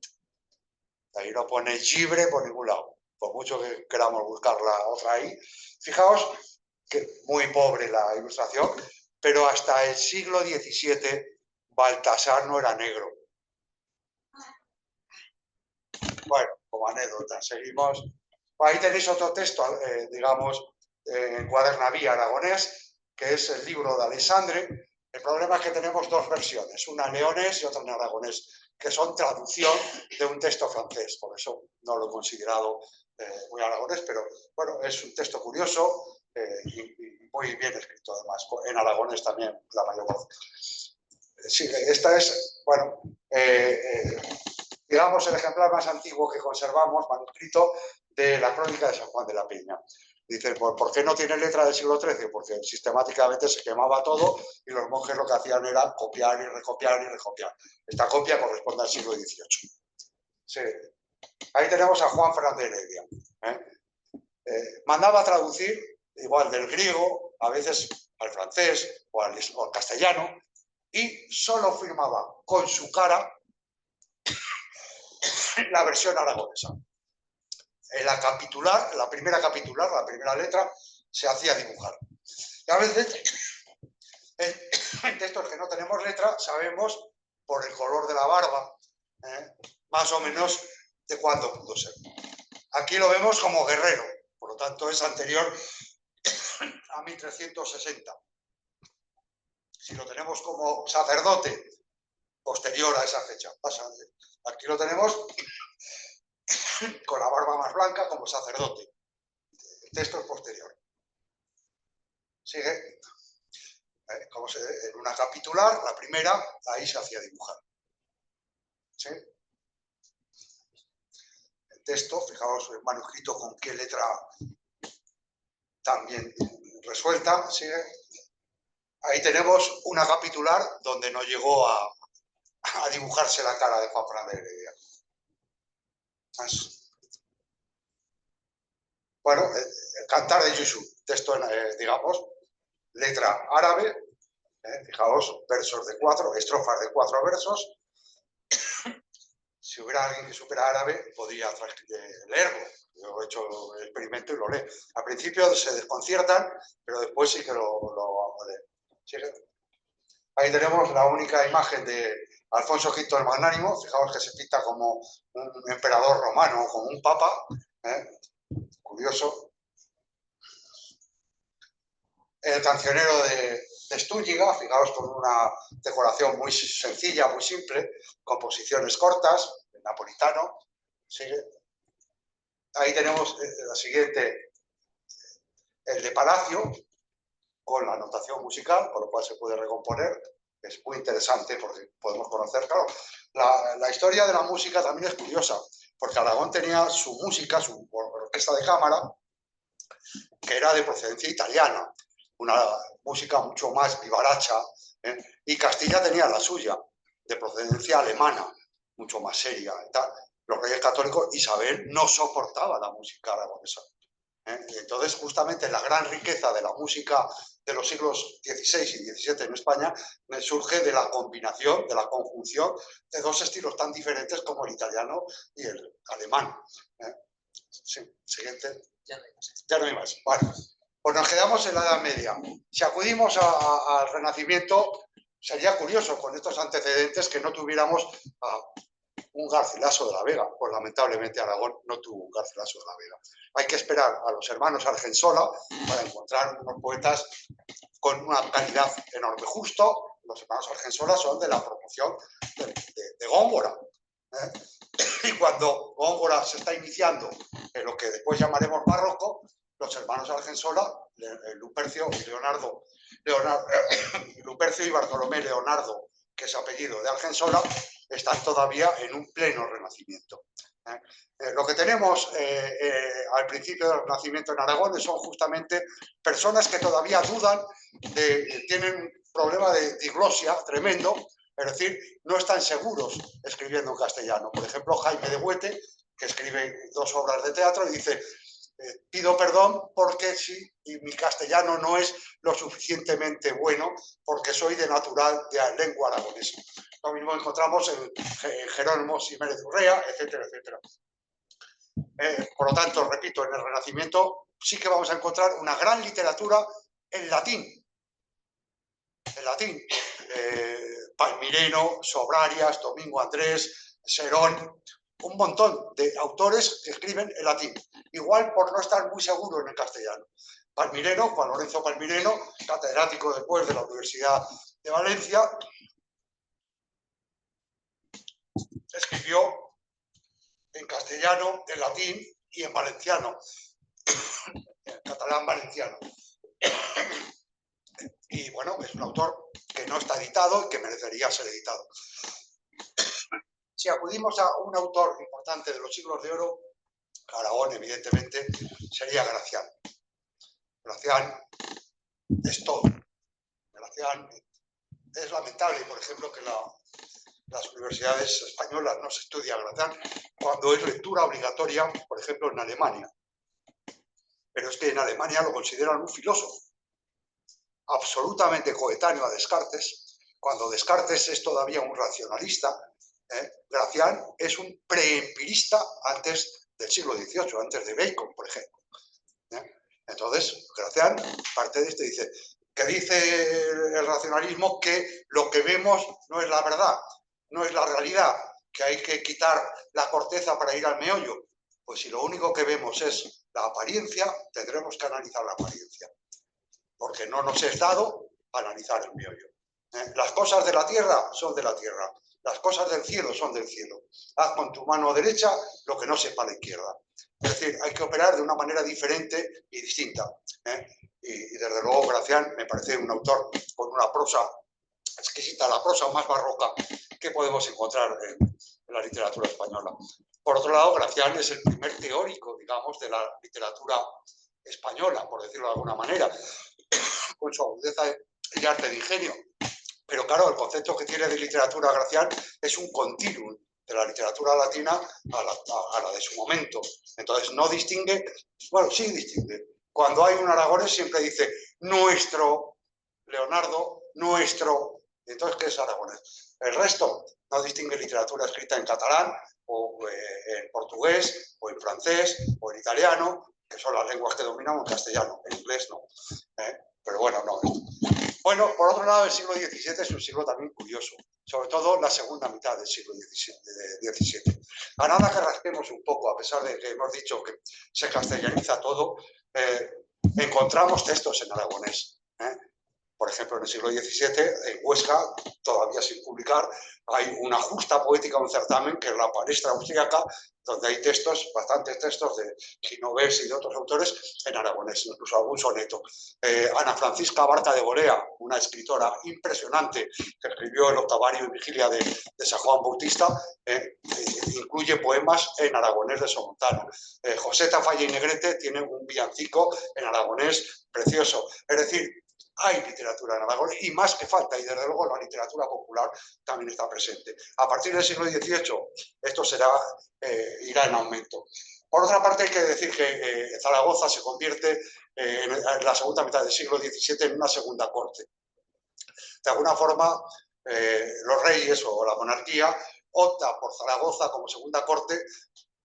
Ahí no pone libre por ningún lado, por mucho que queramos buscar la otra ahí. Fijaos que muy pobre la ilustración, pero hasta el siglo XVII Baltasar no era negro. Bueno, como anécdota, seguimos. Ahí tenéis otro texto, digamos, en cuadernavía aragonés, que es el libro de Alexandre. El problema es que tenemos dos versiones, una en leonés y otra en aragonés, que son traducción de un texto francés. Por eso no lo he considerado muy aragonés, pero bueno, es un texto curioso y muy bien escrito además. En aragonés también la mayor parte. Sí, esta es, bueno, digamos, el ejemplar más antiguo que conservamos, manuscrito, de la crónica de San Juan de la Peña. Dicen, ¿por qué no tiene letra del siglo XIII? Porque sistemáticamente se quemaba todo y los monjes lo que hacían era copiar y recopiar y recopiar. Esta copia corresponde al siglo XVIII. Sí. Ahí tenemos a Juan Fernández de Heredia. Mandaba a traducir, igual del griego, a veces al francés o al castellano, y solo firmaba con su cara la versión aragonesa. En la capitular, la primera letra, se hacía dibujar. Y a veces, en textos que no tenemos letra, sabemos por el color de la barba, más o menos de cuándo pudo ser. Aquí lo vemos como guerrero, por lo tanto es anterior a 1360. Si lo tenemos como sacerdote, posterior a esa fecha. Aquí lo tenemos con la barba más blanca como sacerdote. El texto es posterior. Sigue. Como en una capitular, la primera, ahí se hacía dibujar. ¿Sí? El texto, fijaos el manuscrito con qué letra también resuelta. Sigue. Ahí tenemos una capitular donde no llegó a dibujarse la cara de Juan Fernández de Heredia. Bueno, el Cantar de Yusu, texto, digamos, letra árabe, fijaos, versos de 4, estrofas de 4 versos. Si hubiera alguien que supiera árabe, podría leerlo. Yo he hecho el experimento y lo leo. Al principio se desconciertan, pero después sí que lo leen. ¿Sigue? Ahí tenemos la única imagen de Alfonso V el Magnánimo. Fijaos que se pinta como un emperador romano, como un papa. Curioso. El cancionero de Stúñiga, fijaos, con una decoración muy sencilla, muy simple, composiciones cortas, napolitano. ¿Sigue? Ahí tenemos la siguiente, el de Palacio, con la notación musical, con lo cual se puede recomponer. Es muy interesante porque podemos conocer, claro, la historia de la música también es curiosa, porque Aragón tenía su música, su orquesta de cámara, que era de procedencia italiana, una música mucho más vivaracha, y Castilla tenía la suya, de procedencia alemana, mucho más seria y tal. Los reyes católicos, Isabel no soportaba la música aragonesa. Entonces, justamente la gran riqueza de la música de los siglos XVI y XVII en España surge de la combinación, de la conjunción de dos estilos tan diferentes como el italiano y el alemán. Sí, siguiente. Ya no hay más. Vale. Pues nos quedamos en la Edad Media. Si acudimos al Renacimiento, sería curioso con estos antecedentes que no tuviéramos un Garcilaso de la Vega. Pues lamentablemente Aragón no tuvo un Garcilaso de la Vega. Hay que esperar a los hermanos Argensola para encontrar unos poetas con una calidad enorme. Justo los hermanos Argensola son de la promoción de Góngora. Y cuando Góngora se está iniciando en lo que después llamaremos barroco, los hermanos Argensola, Lupercio y Bartolomé Leonardo, que es apellido de Argensola, están todavía en un pleno renacimiento. Lo que tenemos al principio del Renacimiento en Aragón son justamente personas que todavía dudan, tienen un problema de diglosia tremendo, es decir, no están seguros escribiendo en castellano. Por ejemplo, Jaime de Huete, que escribe 2 obras de teatro, y dice: pido perdón porque mi castellano no es lo suficientemente bueno porque soy de natural de lengua aragonesa. Lo mismo encontramos en Jerónimo Ximénez Urrea, etcétera, etcétera. Por lo tanto, repito, en el Renacimiento sí que vamos a encontrar una gran literatura en latín. En latín. Palmireno, Sobrarias, Domingo Andrés, Serón, un montón de autores que escriben en latín, igual por no estar muy seguro en el castellano. Palmireno, Juan Lorenzo Palmireno, catedrático después de la Universidad de Valencia, escribió en castellano, en latín y en valenciano, en catalán valenciano. Y bueno, es un autor que no está editado y que merecería ser editado. Si acudimos a un autor importante de los siglos de oro, Aragón, evidentemente, sería Gracián. Gracián es todo. Gracián es lamentable, por ejemplo, que las universidades españolas no se estudia Gracián cuando es lectura obligatoria, por ejemplo, en Alemania. Pero es que en Alemania lo consideran un filósofo absolutamente coetáneo a Descartes, cuando Descartes es todavía un racionalista. Gracián es un preempirista antes del siglo XVIII, antes de Bacon, por ejemplo. Entonces, Gracián parte de esto, dice que dice el racionalismo que lo que vemos no es la verdad, no es la realidad, que hay que quitar la corteza para ir al meollo. Pues si lo único que vemos es la apariencia, tendremos que analizar la apariencia, porque no nos es dado analizar el meollo. Las cosas de la tierra son de la tierra, las cosas del cielo son del cielo. Haz con tu mano derecha lo que no sepa la izquierda. Es decir, hay que operar de una manera diferente y distinta. Y desde luego Gracián me parece un autor con una prosa exquisita, la prosa más barroca que podemos encontrar en la literatura española. Por otro lado, Gracián es el primer teórico, digamos, de la literatura española, por decirlo de alguna manera, con su agudeza y arte de ingenio. Pero claro, el concepto que tiene de literatura Gracián es un continuum de la literatura latina a la de su momento. Entonces no distingue, bueno, sí distingue. Cuando hay un aragonés siempre dice nuestro Leonardo, nuestro. Entonces, ¿qué es aragonés? El resto no distingue literatura escrita en catalán o en portugués o en francés o en italiano, que son las lenguas que dominamos, en castellano, en inglés no. Pero bueno, no. Bueno, por otro lado, el siglo XVII es un siglo también curioso, sobre todo la segunda mitad del siglo XVII. A nada que rasquemos un poco, a pesar de que hemos dicho que se castellaniza todo, encontramos textos en aragonés. Por ejemplo, en el siglo XVII, en Huesca, todavía sin publicar, hay una justa poética, un certamen, que es la palestra austríaca, donde hay textos, bastantes textos de Ginovés y de otros autores en aragonés, incluso algún soneto. Ana Francisca Barca de Bolea, una escritora impresionante que escribió el Octavario y Vigilia de San Juan Bautista, incluye poemas en aragonés de Somontano. José Tafalla y Negrete tiene un villancico en aragonés precioso. Es decir, hay literatura en Aragón y más que falta, y desde luego la literatura popular también está presente. A partir del siglo XVIII esto irá en aumento. Por otra parte, hay que decir que Zaragoza se convierte en la segunda mitad del siglo XVII en una segunda corte. De alguna forma, los reyes o la monarquía opta por Zaragoza como segunda corte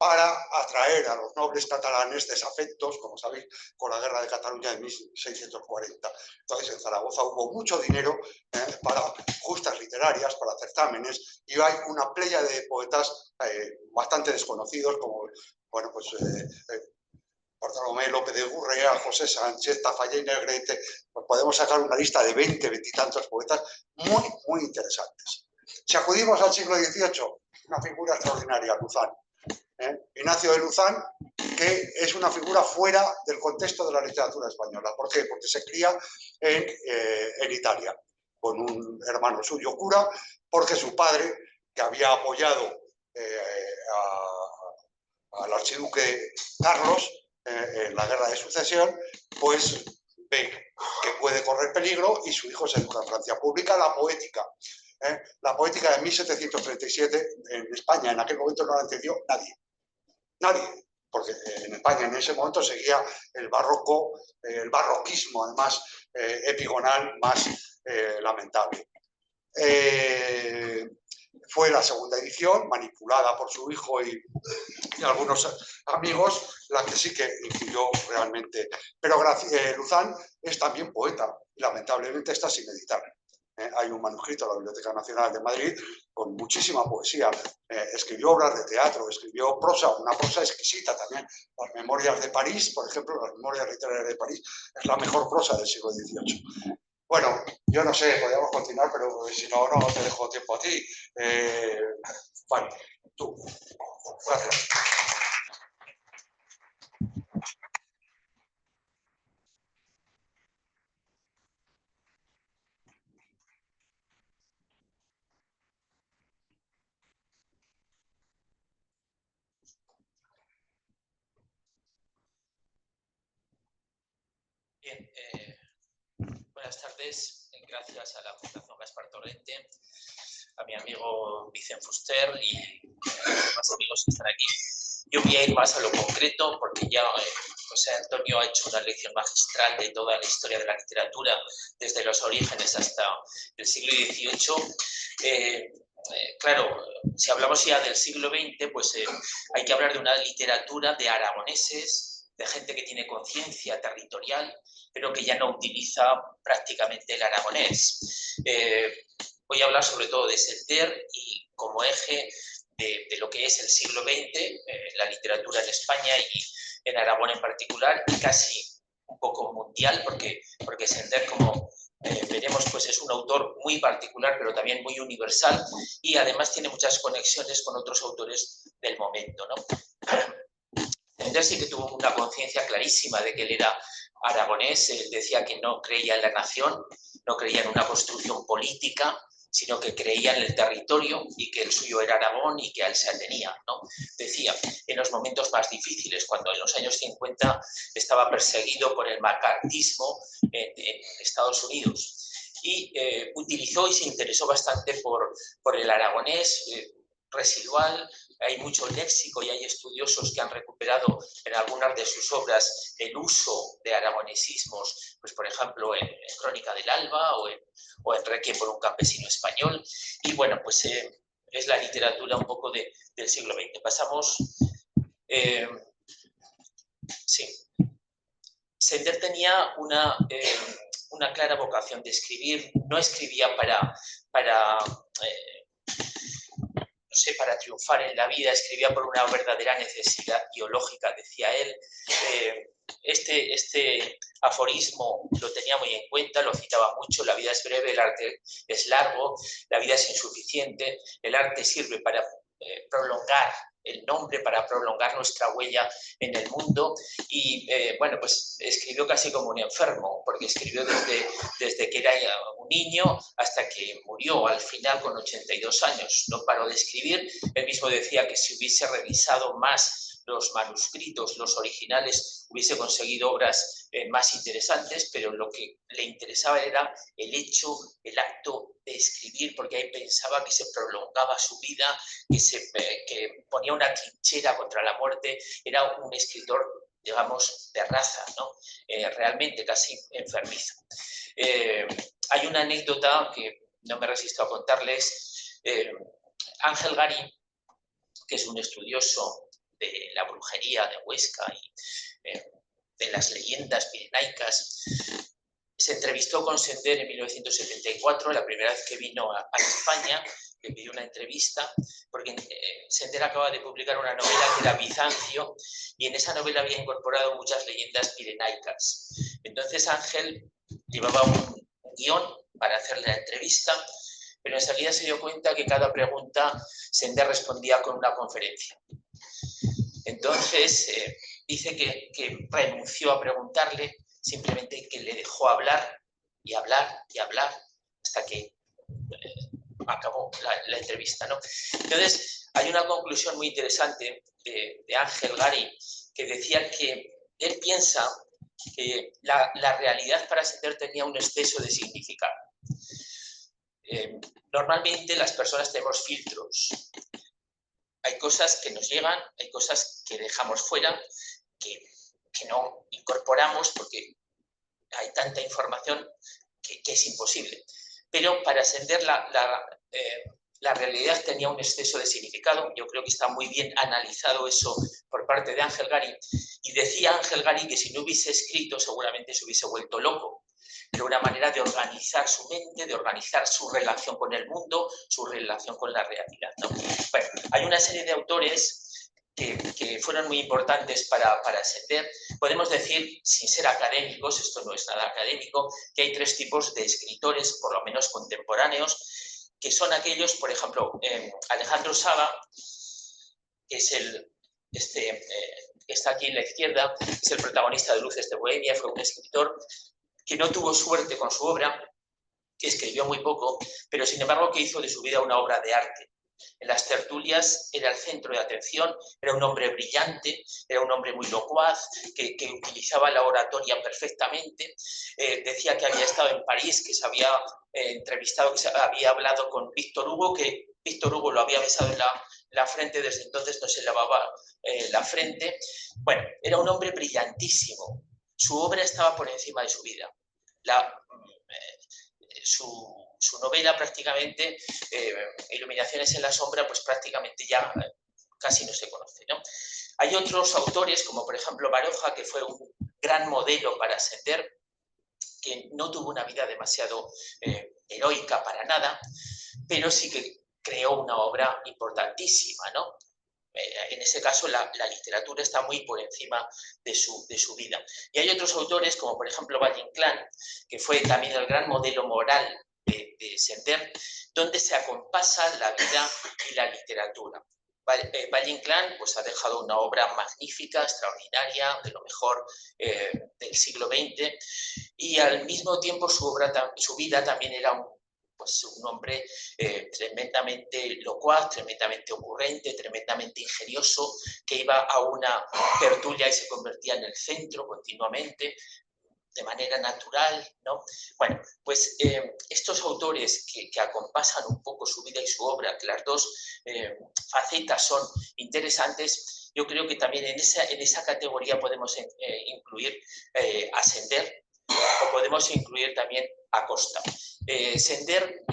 para atraer a los nobles catalanes desafectos, como sabéis, con la guerra de Cataluña de 1640. Entonces, en Zaragoza hubo mucho dinero para justas literarias, para certámenes, y hay una playa de poetas bastante desconocidos, como, bueno, pues Bartolomé López de Gurrea, José Sánchez, Tafalla y Negrete. Pues podemos sacar una lista de 20, 20 y tantos poetas muy, muy interesantes. Si acudimos al siglo XVIII, una figura extraordinaria, Luzán. Ignacio de Luzán, que es una figura fuera del contexto de la literatura española. ¿Por qué? Porque se cría en Italia, con un hermano suyo cura, porque su padre, que había apoyado al archiduque Carlos en la guerra de sucesión, pues ve que puede correr peligro y su hijo se educa en Francia. Publica la poética. La poética de 1737 en España, en aquel momento no la entendió nadie. Nadie, porque en España en ese momento seguía el barroco, el barroquismo, además epigonal más lamentable. Fue la segunda edición, manipulada por su hijo y algunos amigos, la que sí que influyó realmente. Pero Luzán es también poeta, y lamentablemente está sin editar. Hay un manuscrito en la Biblioteca Nacional de Madrid con muchísima poesía. Escribió obras de teatro, escribió prosa, una prosa exquisita también. Las Memorias de París, por ejemplo, las Memorias Literarias de París, es la mejor prosa del siglo XVIII. Bueno, yo no sé, podríamos continuar, pero si no, no te dejo tiempo a ti. Vale, tú. Gracias. Bien, buenas tardes. Gracias a la Fundación Gaspar Torrente, a mi amigo Vicente Fuster y a los demás amigos que están aquí. Yo voy a ir más a lo concreto porque ya José Antonio ha hecho una lección magistral de toda la historia de la literatura, desde los orígenes hasta el siglo XVIII. Claro, si hablamos ya del siglo XX, pues hay que hablar de una literatura de aragoneses, de gente que tiene conciencia territorial, pero que ya no utiliza prácticamente el aragonés. Voy a hablar sobre todo de Senter y como eje de lo que es el siglo XX, la literatura en España y en Aragón en particular, y casi un poco mundial, porque Senter, como veremos, pues es un autor muy particular, pero también muy universal, y además tiene muchas conexiones con otros autores del momento, ¿no? Senter sí que tuvo una conciencia clarísima de que él era aragonés. Él decía que no creía en la nación, no creía en una construcción política, sino que creía en el territorio y que el suyo era Aragón y que a él se atenía, ¿no? Decía, en los momentos más difíciles, cuando en los años 50 estaba perseguido por el macartismo en Estados Unidos, y utilizó y se interesó bastante por el aragonés residual, hay mucho léxico y hay estudiosos que han recuperado en algunas de sus obras el uso de aragonesismos, pues por ejemplo en Crónica del Alba o en Requiem por un campesino español. Y bueno, pues es la literatura un poco del siglo XX. Pasamos... sí. Sender tenía una clara vocación de escribir, no escribía para triunfar en la vida, escribía por una verdadera necesidad biológica, decía él. Este aforismo lo tenía muy en cuenta, lo citaba mucho: la vida es breve, el arte es largo, la vida es insuficiente, el arte sirve para prolongar el nombre, para prolongar nuestra huella en el mundo. Y bueno, pues escribió casi como un enfermo, porque escribió desde que era un niño hasta que murió al final con 82 años. No paró de escribir. Él mismo decía que si hubiese revisado más los manuscritos, los originales, hubiese conseguido obras más interesantes, pero lo que le interesaba era el hecho, el acto de escribir, porque ahí pensaba que se prolongaba su vida, que ponía una trinchera contra la muerte. Era un escritor, digamos, de raza, ¿no? Realmente casi enfermizo. Hay una anécdota que no me resisto a contarles. Ángel Garín, que es un estudioso de la brujería de Huesca y de las leyendas pirenaicas, se entrevistó con Sender en 1974, la primera vez que vino a España. Le pidió una entrevista porque Sender acaba de publicar una novela que era Bizancio, y en esa novela había incorporado muchas leyendas pirenaicas. Entonces Ángel llevaba un guión para hacerle la entrevista, pero enseguida se dio cuenta que cada pregunta Sender respondía con una conferencia. Entonces dice que renunció a preguntarle, simplemente que le dejó hablar y hablar y hablar hasta que acabó la entrevista, ¿no? Entonces hay una conclusión muy interesante de Ángel Garín, que decía que él piensa que la realidad para Sender tenía un exceso de significado. Normalmente las personas tenemos filtros. Hay cosas que nos llegan, hay cosas que dejamos fuera, que no incorporamos porque hay tanta información que es imposible. Pero para Sender la realidad tenía un exceso de significado. Yo creo que está muy bien analizado eso por parte de Ángel Garín. Y decía Ángel Garín que si no hubiese escrito seguramente se hubiese vuelto loco. Pero una manera de organizar su mente, de organizar su relación con el mundo, su relación con la realidad, ¿no? Bueno, hay una serie de autores que fueron muy importantes para Sender. Podemos decir, sin ser académicos, esto no es nada académico, que hay tres tipos de escritores, por lo menos contemporáneos, que son aquellos, por ejemplo, Alejandro Saga, que es que está aquí en la izquierda, es el protagonista de Luces de Bohemia, fue un escritor que no tuvo suerte con su obra, que escribió muy poco, pero sin embargo que hizo de su vida una obra de arte. En las tertulias era el centro de atención, era un hombre brillante, era un hombre muy locuaz, que utilizaba la oratoria perfectamente. Decía que había estado en París, que se había entrevistado, que se había hablado con Víctor Hugo, que Víctor Hugo lo había besado en la frente, desde entonces no se lavaba la frente. Bueno, era un hombre brillantísimo. Su obra estaba por encima de su vida. Su novela prácticamente, Iluminaciones en la sombra, pues prácticamente ya casi no se conoce, ¿no? Hay otros autores, como por ejemplo Baroja, que fue un gran modelo para Sender, que no tuvo una vida demasiado heroica para nada, pero sí que creó una obra importantísima, ¿no? En ese caso la literatura está muy por encima de su vida. Y hay otros autores, como por ejemplo Valle Inclán, que fue también el gran modelo moral de Sender, donde se acompasa la vida y la literatura. Valle Inclán pues, ha dejado una obra magnífica, extraordinaria, de lo mejor del siglo XX, y al mismo tiempo su vida también era un hombre tremendamente locuaz, tremendamente ocurrente, tremendamente ingenioso, que iba a una tertulia y se convertía en el centro continuamente. de manera natural, ¿no? Bueno, pues estos autores que acompasan un poco su vida y su obra, que las dos facetas son interesantes, yo creo que también en esa categoría podemos incluir a Sender, o podemos incluir también a Costa. Sender,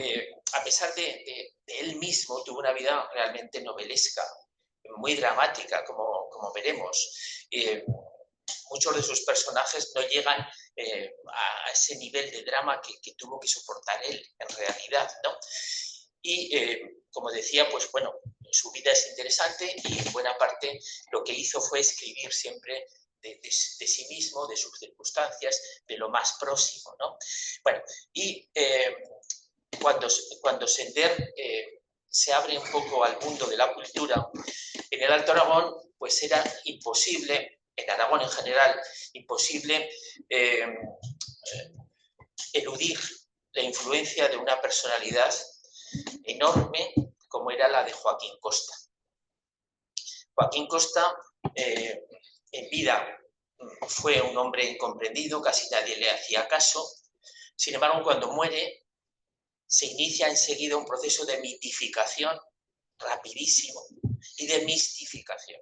a pesar de él mismo, tuvo una vida realmente novelesca, muy dramática, como veremos. Muchos de sus personajes no llegan a ese nivel de drama que tuvo que soportar él en realidad, ¿no? Y como decía, pues bueno, su vida es interesante y en buena parte lo que hizo fue escribir siempre de sí mismo, de sus circunstancias, de lo más próximo, ¿no? Bueno, y cuando Sender se abre un poco al mundo de la cultura, en el Alto Aragón pues era imposible, en Aragón en general, imposible eludir la influencia de una personalidad enorme como era la de Joaquín Costa. Joaquín Costa en vida fue un hombre incomprendido, casi nadie le hacía caso. Sin embargo, cuando muere, se inicia enseguida un proceso de mitificación rapidísimo y de mistificación,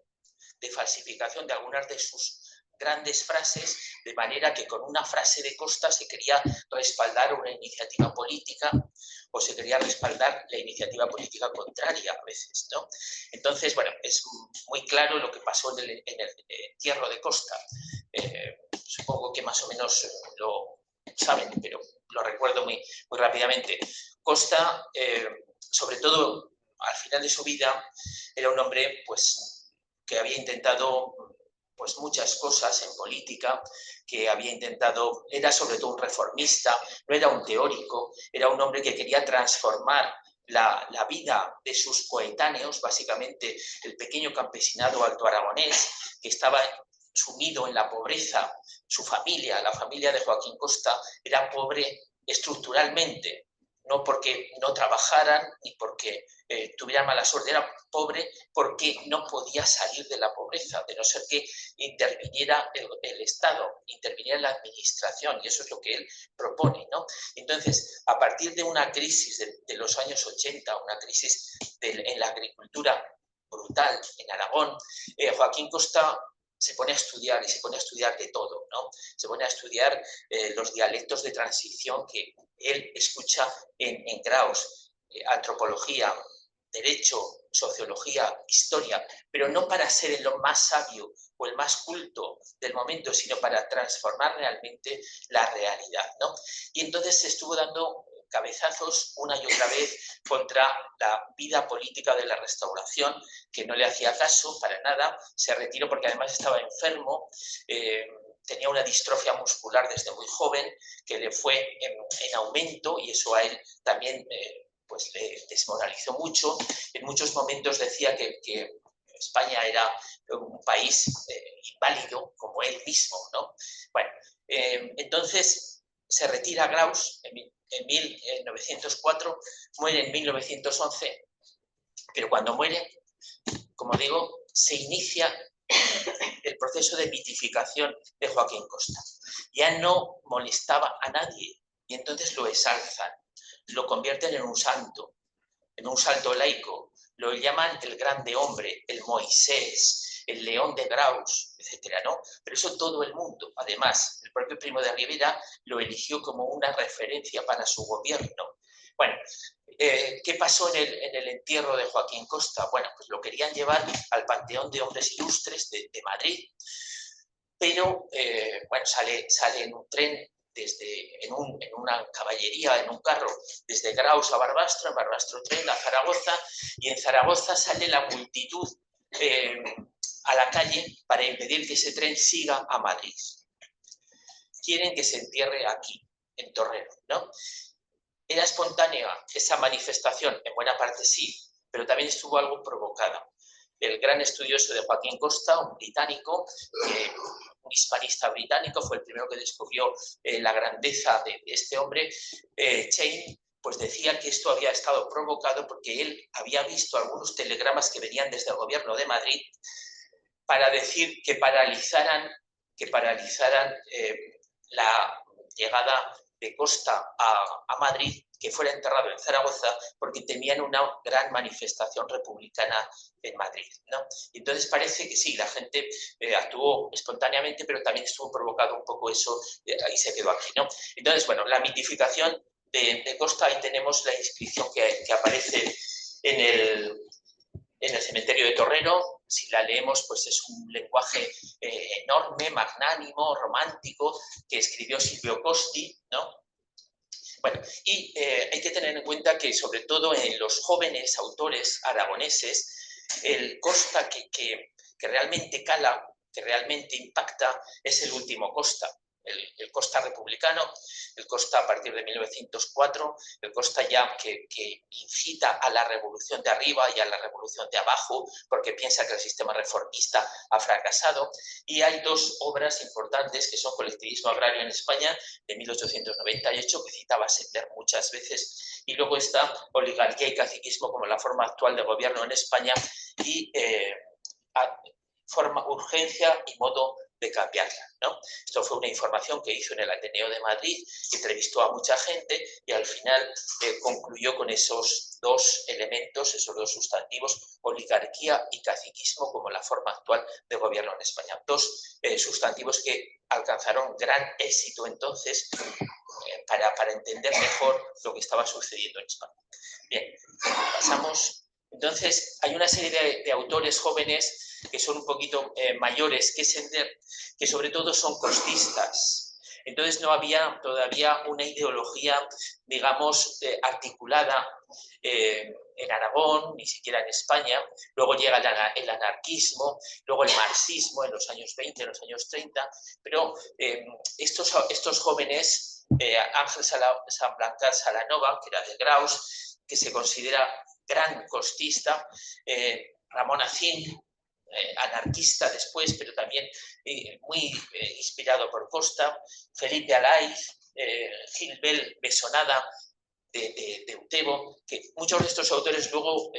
de falsificación de algunas de sus grandes frases, de manera que con una frase de Costa se quería respaldar una iniciativa política o se quería respaldar la iniciativa política contraria a veces, ¿no? Entonces, bueno, es muy claro lo que pasó en el entierro de Costa. Supongo que más o menos lo saben, pero lo recuerdo muy rápidamente. Costa, sobre todo al final de su vida, era un hombre pues, que había intentado pues, muchas cosas en política, que había intentado, era sobre todo un reformista, no era un teórico, era un hombre que quería transformar la vida de sus coetáneos, básicamente el pequeño campesinado altoaragonés, que estaba sumido en la pobreza. Su familia, la familia de Joaquín Costa, era pobre estructuralmente, no porque no trabajaran ni porque tuvieran mala suerte, era pobre porque no podía salir de la pobreza, de no ser que interviniera el Estado, interviniera la administración, y eso es lo que él propone, ¿no? Entonces, a partir de una crisis de los años 80, una crisis en la agricultura brutal en Aragón, Joaquín Costa se pone a estudiar, y se pone a estudiar de todo, ¿no? Se pone a estudiar los dialectos de transición que él escucha en Graus, antropología, derecho, sociología, historia, pero no para ser el más sabio o el más culto del momento, sino para transformar realmente la realidad, ¿no? Y entonces se estuvo dando cabezazos una y otra vez contra la vida política de la Restauración, que no le hacía caso para nada, se retiró porque además estaba enfermo, tenía una distrofia muscular desde muy joven que le fue en aumento, y eso a él también pues le desmoralizó mucho. En muchos momentos decía que España era un país inválido, como él mismo, ¿no? Bueno, entonces se retira Graus en 1904, muere en 1911, pero cuando muere, como digo, se inicia el proceso de mitificación de Joaquín Costa. Ya no molestaba a nadie y entonces lo exalzan, lo convierten en un santo laico, lo llaman el grande hombre, el Moisés, el león de Graus, etcétera, ¿no? Pero eso todo el mundo. Además, el propio Primo de Rivera lo eligió como una referencia para su gobierno. Bueno, ¿qué pasó en el entierro de Joaquín Costa? Bueno, pues lo querían llevar al Panteón de Hombres Ilustres de Madrid, pero bueno, sale en un tren, en una caballería, en un carro, desde Graus a Barbastro, en Barbastro tren a Zaragoza, y en Zaragoza sale la multitud a la calle para impedir que ese tren siga a Madrid. Quieren que se entierre aquí, en Torrero, ¿no? ¿Era espontánea esa manifestación? En buena parte sí, pero también estuvo algo provocada. El gran estudioso de Joaquín Costa, un británico, un hispanista británico, fue el primero que descubrió la grandeza de este hombre, Chain, pues decía que esto había estado provocado porque él había visto algunos telegramas que venían desde el gobierno de Madrid para decir que paralizaran la llegada de Costa a Madrid, que fuera enterrado en Zaragoza, porque temían una gran manifestación republicana en Madrid, ¿no? Entonces parece que sí, la gente actuó espontáneamente, pero también estuvo provocado un poco eso y se quedó aquí, ¿no? Entonces, bueno, la mitificación de Costa, ahí tenemos la inscripción que aparece en el cementerio de Torrero. Si la leemos, pues es un lenguaje enorme, magnánimo, romántico, que escribió Silvio Costi, ¿no? Bueno, y hay que tener en cuenta que, sobre todo en los jóvenes autores aragoneses, el Costa que realmente cala, que realmente impacta, es el último Costa. El Costa republicano, el Costa a partir de 1904, el Costa ya que incita a la revolución de arriba y a la revolución de abajo, porque piensa que el sistema reformista ha fracasado. Y hay dos obras importantes que son Colectivismo agrario en España, de 1898, que citaba Sender muchas veces, y luego está Oligarquía y caciquismo como la forma actual de gobierno en España y forma, urgencia y modo de cambiarla, ¿no? Esto fue una información que hizo en el Ateneo de Madrid, entrevistó a mucha gente y al final concluyó con esos dos elementos, esos dos sustantivos, oligarquía y caciquismo como la forma actual de gobierno en España. Dos sustantivos que alcanzaron gran éxito entonces para entender mejor lo que estaba sucediendo en España. Bien, pasamos. Entonces, hay una serie de autores jóvenes que son un poquito mayores que Sender, que sobre todo son costistas. Entonces, no había todavía una ideología, digamos, articulada en Aragón, ni siquiera en España. Luego llega el anarquismo, luego el marxismo en los años 20, en los años 30, pero estos jóvenes, Ángel Sanblancar Salanova, que era de Graus, que se considera gran costista, Ramón Acín, anarquista después, pero también muy inspirado por Costa, Felipe Alaiz, Gilbert Besonada de Utebo, que muchos de estos autores luego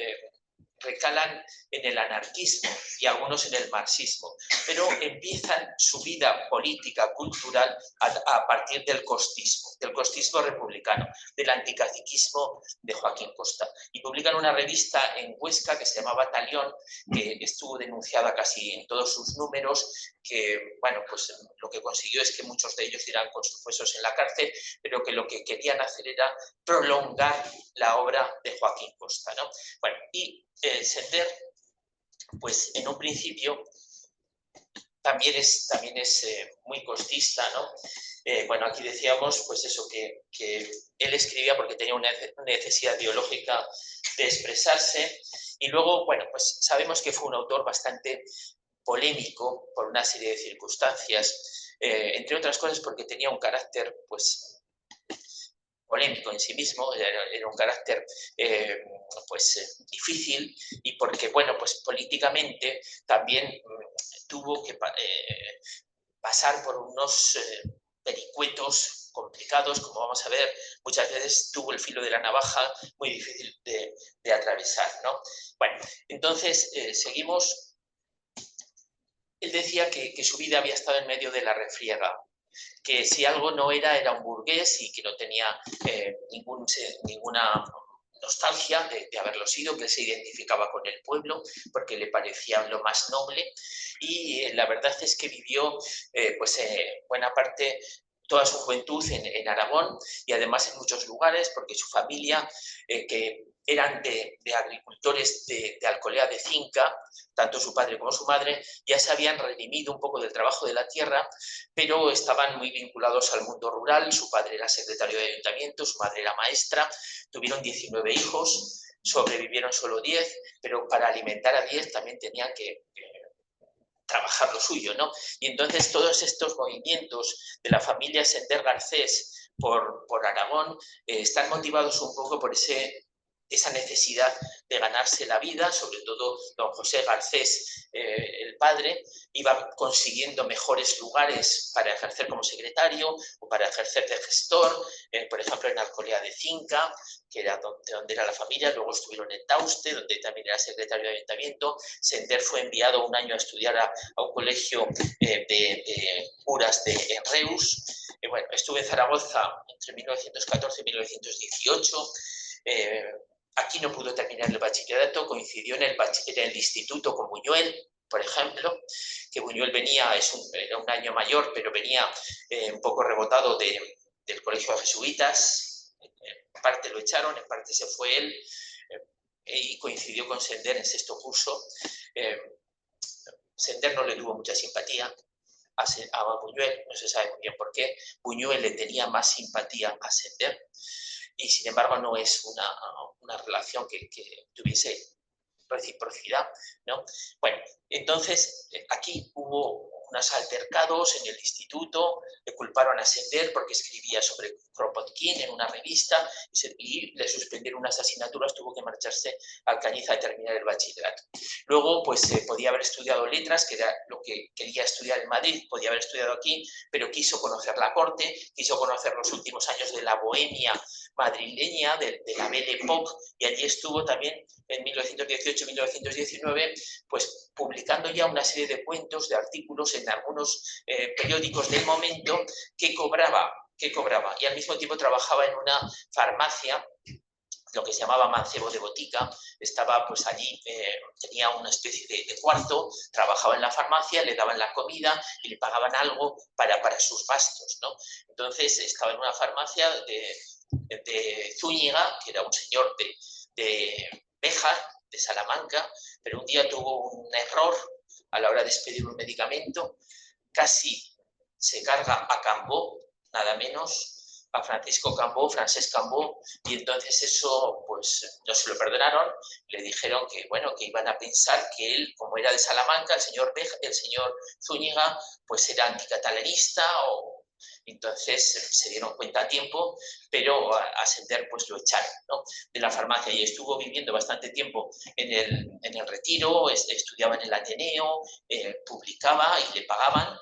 recalan en el anarquismo y algunos en el marxismo, pero empiezan su vida política, cultural, a partir del costismo republicano, del anticaciquismo de Joaquín Costa. Y publican una revista en Huesca que se llamaba Talión, que estuvo denunciada casi en todos sus números, que, bueno, pues lo que consiguió es que muchos de ellos dieran con sus huesos en la cárcel, pero que lo que querían hacer era prolongar la obra de Joaquín Costa, ¿no? Bueno, y Sender, pues en un principio también es muy costista, ¿no? Bueno, aquí decíamos, pues eso, que él escribía porque tenía una necesidad ideológica de expresarse, y luego, bueno, pues sabemos que fue un autor bastante polémico por una serie de circunstancias, entre otras cosas porque tenía un carácter, pues, polémico en sí mismo, era un carácter pues difícil, y porque, bueno, pues políticamente también tuvo que pasar por unos vericuetos complicados, como vamos a ver, muchas veces tuvo el filo de la navaja muy difícil de atravesar, ¿no? Bueno, entonces seguimos. Él decía que su vida había estado en medio de la refriega, que si algo no era un burgués y que no tenía ninguna nostalgia de haberlo sido, que se identificaba con el pueblo porque le parecía lo más noble, y la verdad es que vivió buena parte, toda su juventud en Aragón, y además en muchos lugares, porque su familia, que eran de agricultores de Alcolea de Cinca, tanto su padre como su madre, ya se habían redimido un poco del trabajo de la tierra, pero estaban muy vinculados al mundo rural. Su padre era secretario de ayuntamiento, su madre era maestra, tuvieron 19 hijos, sobrevivieron solo 10, pero para alimentar a 10 también tenían que trabajar lo suyo, ¿no? Y entonces todos estos movimientos de la familia Sender Garcés por Aragón están motivados un poco por esa necesidad de ganarse la vida. Sobre todo don José Garcés, el padre, iba consiguiendo mejores lugares para ejercer como secretario o para ejercer de gestor, por ejemplo en Alcolea de Cinca, que era donde era la familia. Luego estuvieron en Tauste, donde también era secretario de ayuntamiento. Sender fue enviado un año a estudiar a un colegio de curas en Reus. bueno, estuve en Zaragoza entre 1914 y 1918. Aquí no pudo terminar el bachillerato, coincidió en el instituto con Buñuel, por ejemplo, que Buñuel venía, era un año mayor, pero venía un poco rebotado del colegio de jesuitas. En parte lo echaron, en parte se fue él, y coincidió con Sender en sexto curso. Sender no le tuvo mucha simpatía a Buñuel, no se sabe muy bien por qué. Buñuel le tenía más simpatía a Sender, y sin embargo no es una relación que tuviese reciprocidad, ¿no? Bueno, entonces aquí hubo unos altercados en el instituto, le culparon a Sender porque escribía sobre Kropotkin en una revista y le suspendieron unas asignaturas, tuvo que marcharse a Alcañiz a terminar el bachillerato. Luego, pues podía haber estudiado letras, que era lo que quería estudiar en Madrid, podía haber estudiado aquí, pero quiso conocer la corte, quiso conocer los últimos años de la bohemia madrileña, de la Belle Époque, y allí estuvo también en 1918-1919, pues publicando ya una serie de cuentos, de artículos en algunos periódicos del momento que cobraba, y al mismo tiempo trabajaba en una farmacia, lo que se llamaba mancebo de botica. Estaba pues allí, tenía una especie de cuarto, trabajaba en la farmacia, le daban la comida y le pagaban algo para sus gastos, ¿no? Entonces estaba en una farmacia de Zúñiga, que era un señor de Béjar, de Salamanca, pero un día tuvo un error a la hora de expedir un medicamento, casi se carga a Cambó, nada menos, a Francisco Cambó, Francesc Cambó, y entonces eso pues no se lo perdonaron, le dijeron que bueno, que iban a pensar que él, como era de Salamanca, el señor Zúñiga, pues era anticatalanista, entonces se dieron cuenta a tiempo, pero a Sender pues lo echaron, ¿no?, de la farmacia, y estuvo viviendo bastante tiempo en el Retiro, estudiaba en el Ateneo, publicaba y le pagaban,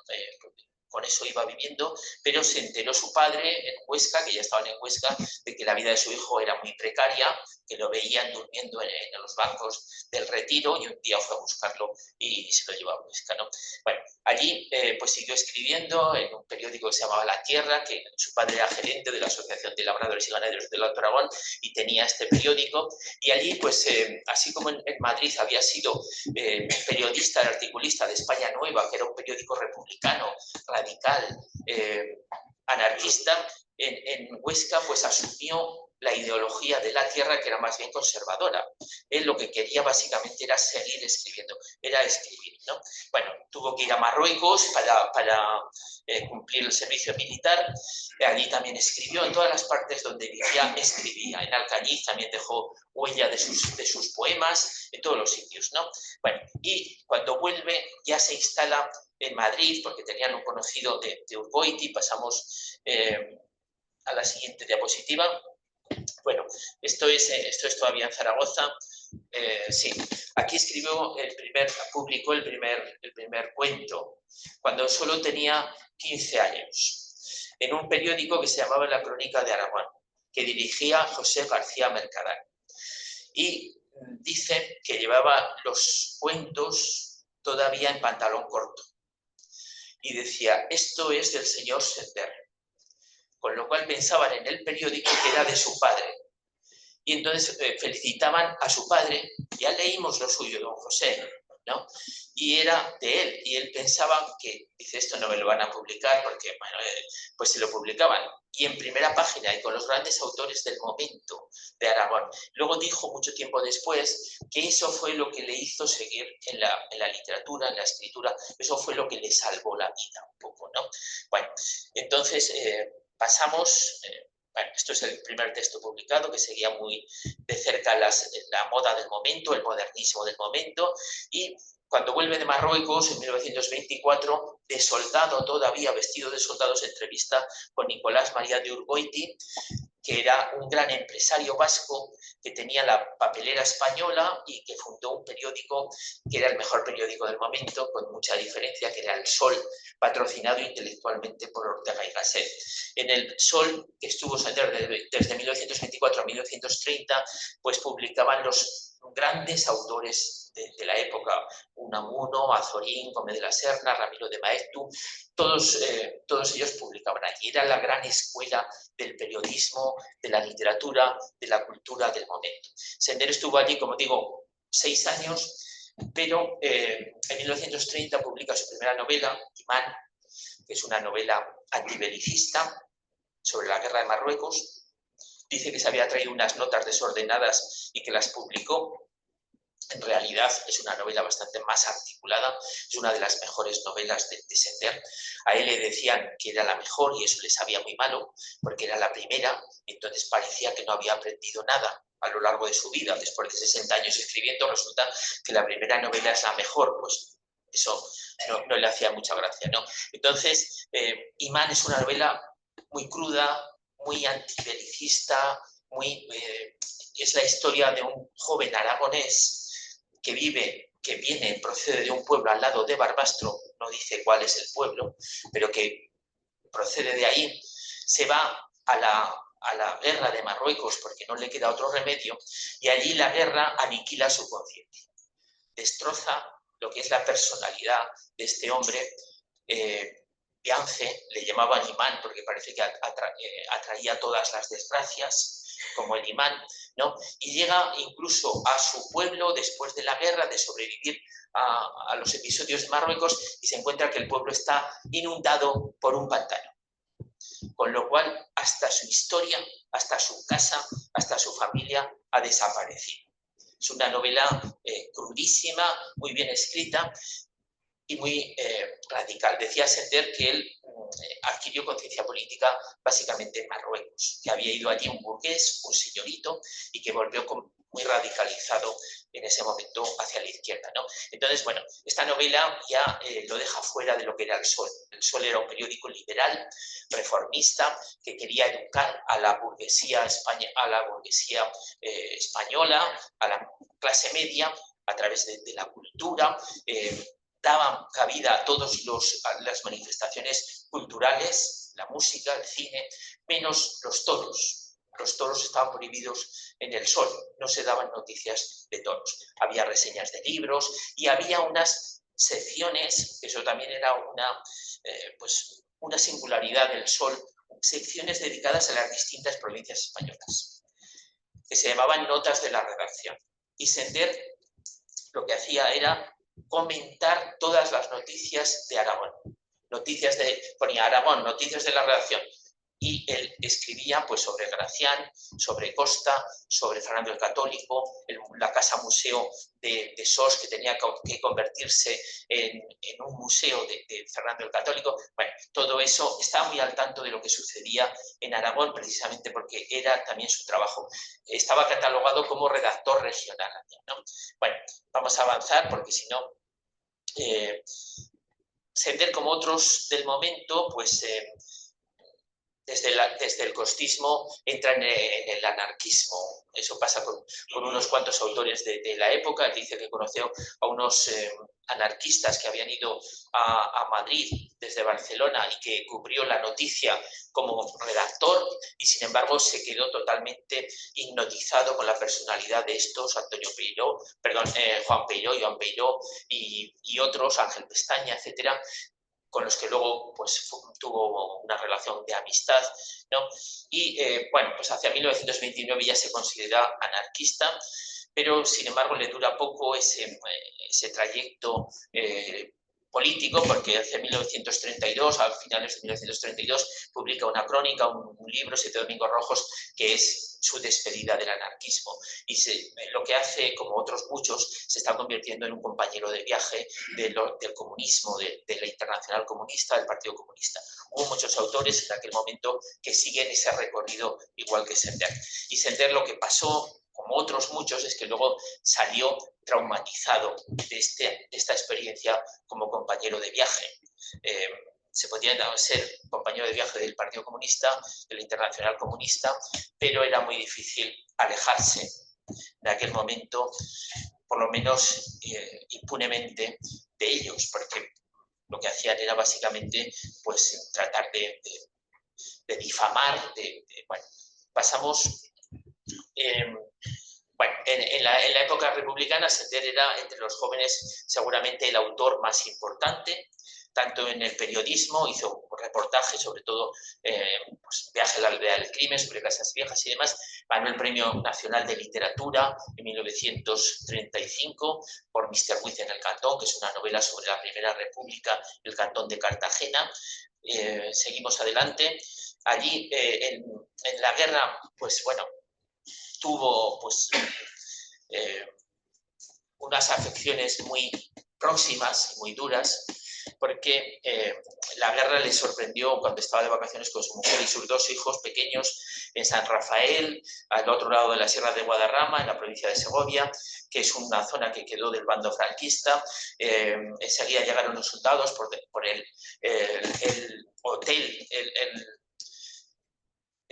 con eso iba viviendo, pero se enteró su padre en Huesca, que ya estaban en Huesca, de que la vida de su hijo era muy precaria, que lo veían durmiendo en los bancos del Retiro, y un día fue a buscarlo y se lo llevó a Huesca, ¿no? Bueno, allí pues siguió escribiendo en un periódico que se llamaba La Tierra, que su padre era gerente de la Asociación de Labradores y Ganaderos del Alto Aragón y tenía este periódico, y allí pues así como en Madrid había sido periodista, articulista de España Nueva, que era un periódico republicano, radical, anarquista, en Huesca pues asumió la ideología de La Tierra, que era más bien conservadora. Él lo que quería básicamente era seguir escribiendo, era escribir, ¿no? Bueno, tuvo que ir a Marruecos para cumplir el servicio militar. Allí también escribió, en todas las partes donde vivía escribía. En Alcañiz también dejó huella de sus poemas, en todos los sitios, ¿no? Bueno, y cuando vuelve ya se instala en Madrid, porque tenían un conocido de Urgoiti. Pasamos a la siguiente diapositiva. Bueno, esto es todavía en Zaragoza. Sí, aquí publicó el primer cuento, cuando solo tenía 15 años, en un periódico que se llamaba La Crónica de Aragón, que dirigía José García Mercadal. Y dice que llevaba los cuentos todavía en pantalón corto. Y decía, esto es del señor Sender. Con lo cual pensaban en el periódico que era de su padre. Y entonces felicitaban a su padre. Ya leímos lo suyo, don José, ¿no? Y era de él. Y él pensaba que, dice, esto no me lo van a publicar, porque, bueno, pues se lo publicaban. Y en primera página, y con los grandes autores del momento de Aragón. Luego dijo, mucho tiempo después, que eso fue lo que le hizo seguir en la literatura, en la escritura. Eso fue lo que le salvó la vida un poco, ¿no? Bueno, entonces pasamos... Bueno, esto es el primer texto publicado, que seguía muy de cerca la moda del momento, el modernismo del momento, y cuando vuelve de Marruecos en 1924, de soldado todavía, vestido de soldado, se entrevista con Nicolás María de Urgoiti, que era un gran empresario vasco que tenía la papelera española y que fundó un periódico que era el mejor periódico del momento, con mucha diferencia, que era El Sol, patrocinado intelectualmente por Ortega y Gasset. En El Sol, que estuvo desde 1924 a 1930, pues publicaban los grandes autores de la época, Unamuno, Azorín, Gómez de la Serna, Ramiro de Maeztu, todos ellos publicaban allí. Era la gran escuela del periodismo, de la literatura, de la cultura del momento. Sender estuvo allí, como digo, 6 años, pero en 1930 publica su primera novela, Imán, que es una novela antibelicista sobre la guerra de Marruecos. Dice que se había traído unas notas desordenadas y que las publicó. En realidad es una novela bastante más articulada, es una de las mejores novelas de Sender. A él le decían que era la mejor y eso le sabía muy malo, porque era la primera, y entonces parecía que no había aprendido nada a lo largo de su vida. Después de 60 años escribiendo, resulta que la primera novela es la mejor, pues eso no le hacía mucha gracia, ¿no? Entonces, Imán es una novela muy cruda, muy antibelicista, es la historia de un joven aragonés que procede de un pueblo al lado de Barbastro, no dice cuál es el pueblo, pero que procede de ahí, se va a la guerra de Marruecos porque no le queda otro remedio, y allí la guerra aniquila su conciencia, destroza lo que es la personalidad de este hombre. Biance le llamaban imán porque parece que atraía todas las desgracias, como el imán, ¿no? Y llega incluso a su pueblo después de la guerra, de sobrevivir a los episodios de Marruecos, y se encuentra que el pueblo está inundado por un pantano. Con lo cual, hasta su historia, hasta su casa, hasta su familia ha desaparecido. Es una novela crudísima, muy bien escrita y muy radical. Decía Sender que él adquirió conciencia política básicamente en Marruecos, que había ido allí un burgués, un señorito, y que volvió muy radicalizado en ese momento hacia la izquierda, ¿no? Entonces, bueno, esta novela ya lo deja fuera de lo que era El Sol. El Sol era un periódico liberal, reformista, que quería educar a la burguesía española, a la clase media, a través de la cultura. Daban cabida a todas las manifestaciones culturales, la música, el cine, menos los toros. Los toros estaban prohibidos en El Sol, no se daban noticias de toros. Había reseñas de libros y había unas secciones, eso también era una singularidad del Sol, secciones dedicadas a las distintas provincias españolas, que se llamaban notas de la redacción. Y Sender lo que hacía era comentar todas las noticias de Aragón. Ponía Aragón, noticias de la redacción. Y él escribía pues, sobre Gracián, sobre Costa, sobre Fernando el Católico, la casa museo de Sos, que tenía que convertirse en un museo de Fernando el Católico. Bueno, todo eso, estaba muy al tanto de lo que sucedía en Aragón, precisamente porque era también su trabajo. Estaba catalogado como redactor regional, ¿no? Bueno, vamos a avanzar porque si no, Sender, como otros del momento, pues desde el costismo entra en el anarquismo. Eso pasa con unos cuantos autores de la época. Él dice que conoció a unos anarquistas que habían ido a Madrid desde Barcelona y que cubrió la noticia como redactor, y sin embargo se quedó totalmente hipnotizado con la personalidad de estos, Juan Peiró, Joan Peiró y otros, Ángel Pestaña, etcétera, con los que luego pues, tuvo una relación de amistad, ¿no? Y bueno, pues hacia 1929 ya se considera anarquista, pero sin embargo le dura poco ese trayecto político, porque hacia 1932, a finales de 1932, publica una crónica, un libro, 7 Domingos Rojos, que es su despedida del anarquismo. Y lo que hace, como otros muchos, se está convirtiendo en un compañero de viaje del comunismo, de la Internacional Comunista, del Partido Comunista. Hubo muchos autores en aquel momento que siguen ese recorrido igual que Sender. Y Sender, lo que pasó, como otros muchos, es que luego salió traumatizado de esta experiencia como compañero de viaje. Se podía ser compañero de viaje del Partido Comunista, de la Internacional Comunista, pero era muy difícil alejarse en aquel momento, por lo menos impunemente, de ellos, porque lo que hacían era básicamente pues, tratar de difamar. Bueno, pasamos... Bueno, en la época republicana, Sender era entre los jóvenes seguramente el autor más importante, tanto en el periodismo, hizo reportajes, sobre todo pues, Viaje a la aldea del crimen, sobre casas viejas y demás. Ganó el Premio Nacional de Literatura en 1935 por Mr. With en el Cantón, que es una novela sobre la Primera República, el Cantón de Cartagena. Seguimos adelante. Allí, en la guerra, pues bueno, tuvo pues, unas afecciones muy próximas, muy duras, porque la guerra le sorprendió cuando estaba de vacaciones con su mujer y sus 2 hijos pequeños en San Rafael, al otro lado de la Sierra de Guadarrama, en la provincia de Segovia, que es una zona que quedó del bando franquista. Enseguida llegaron los soldados por el hotel,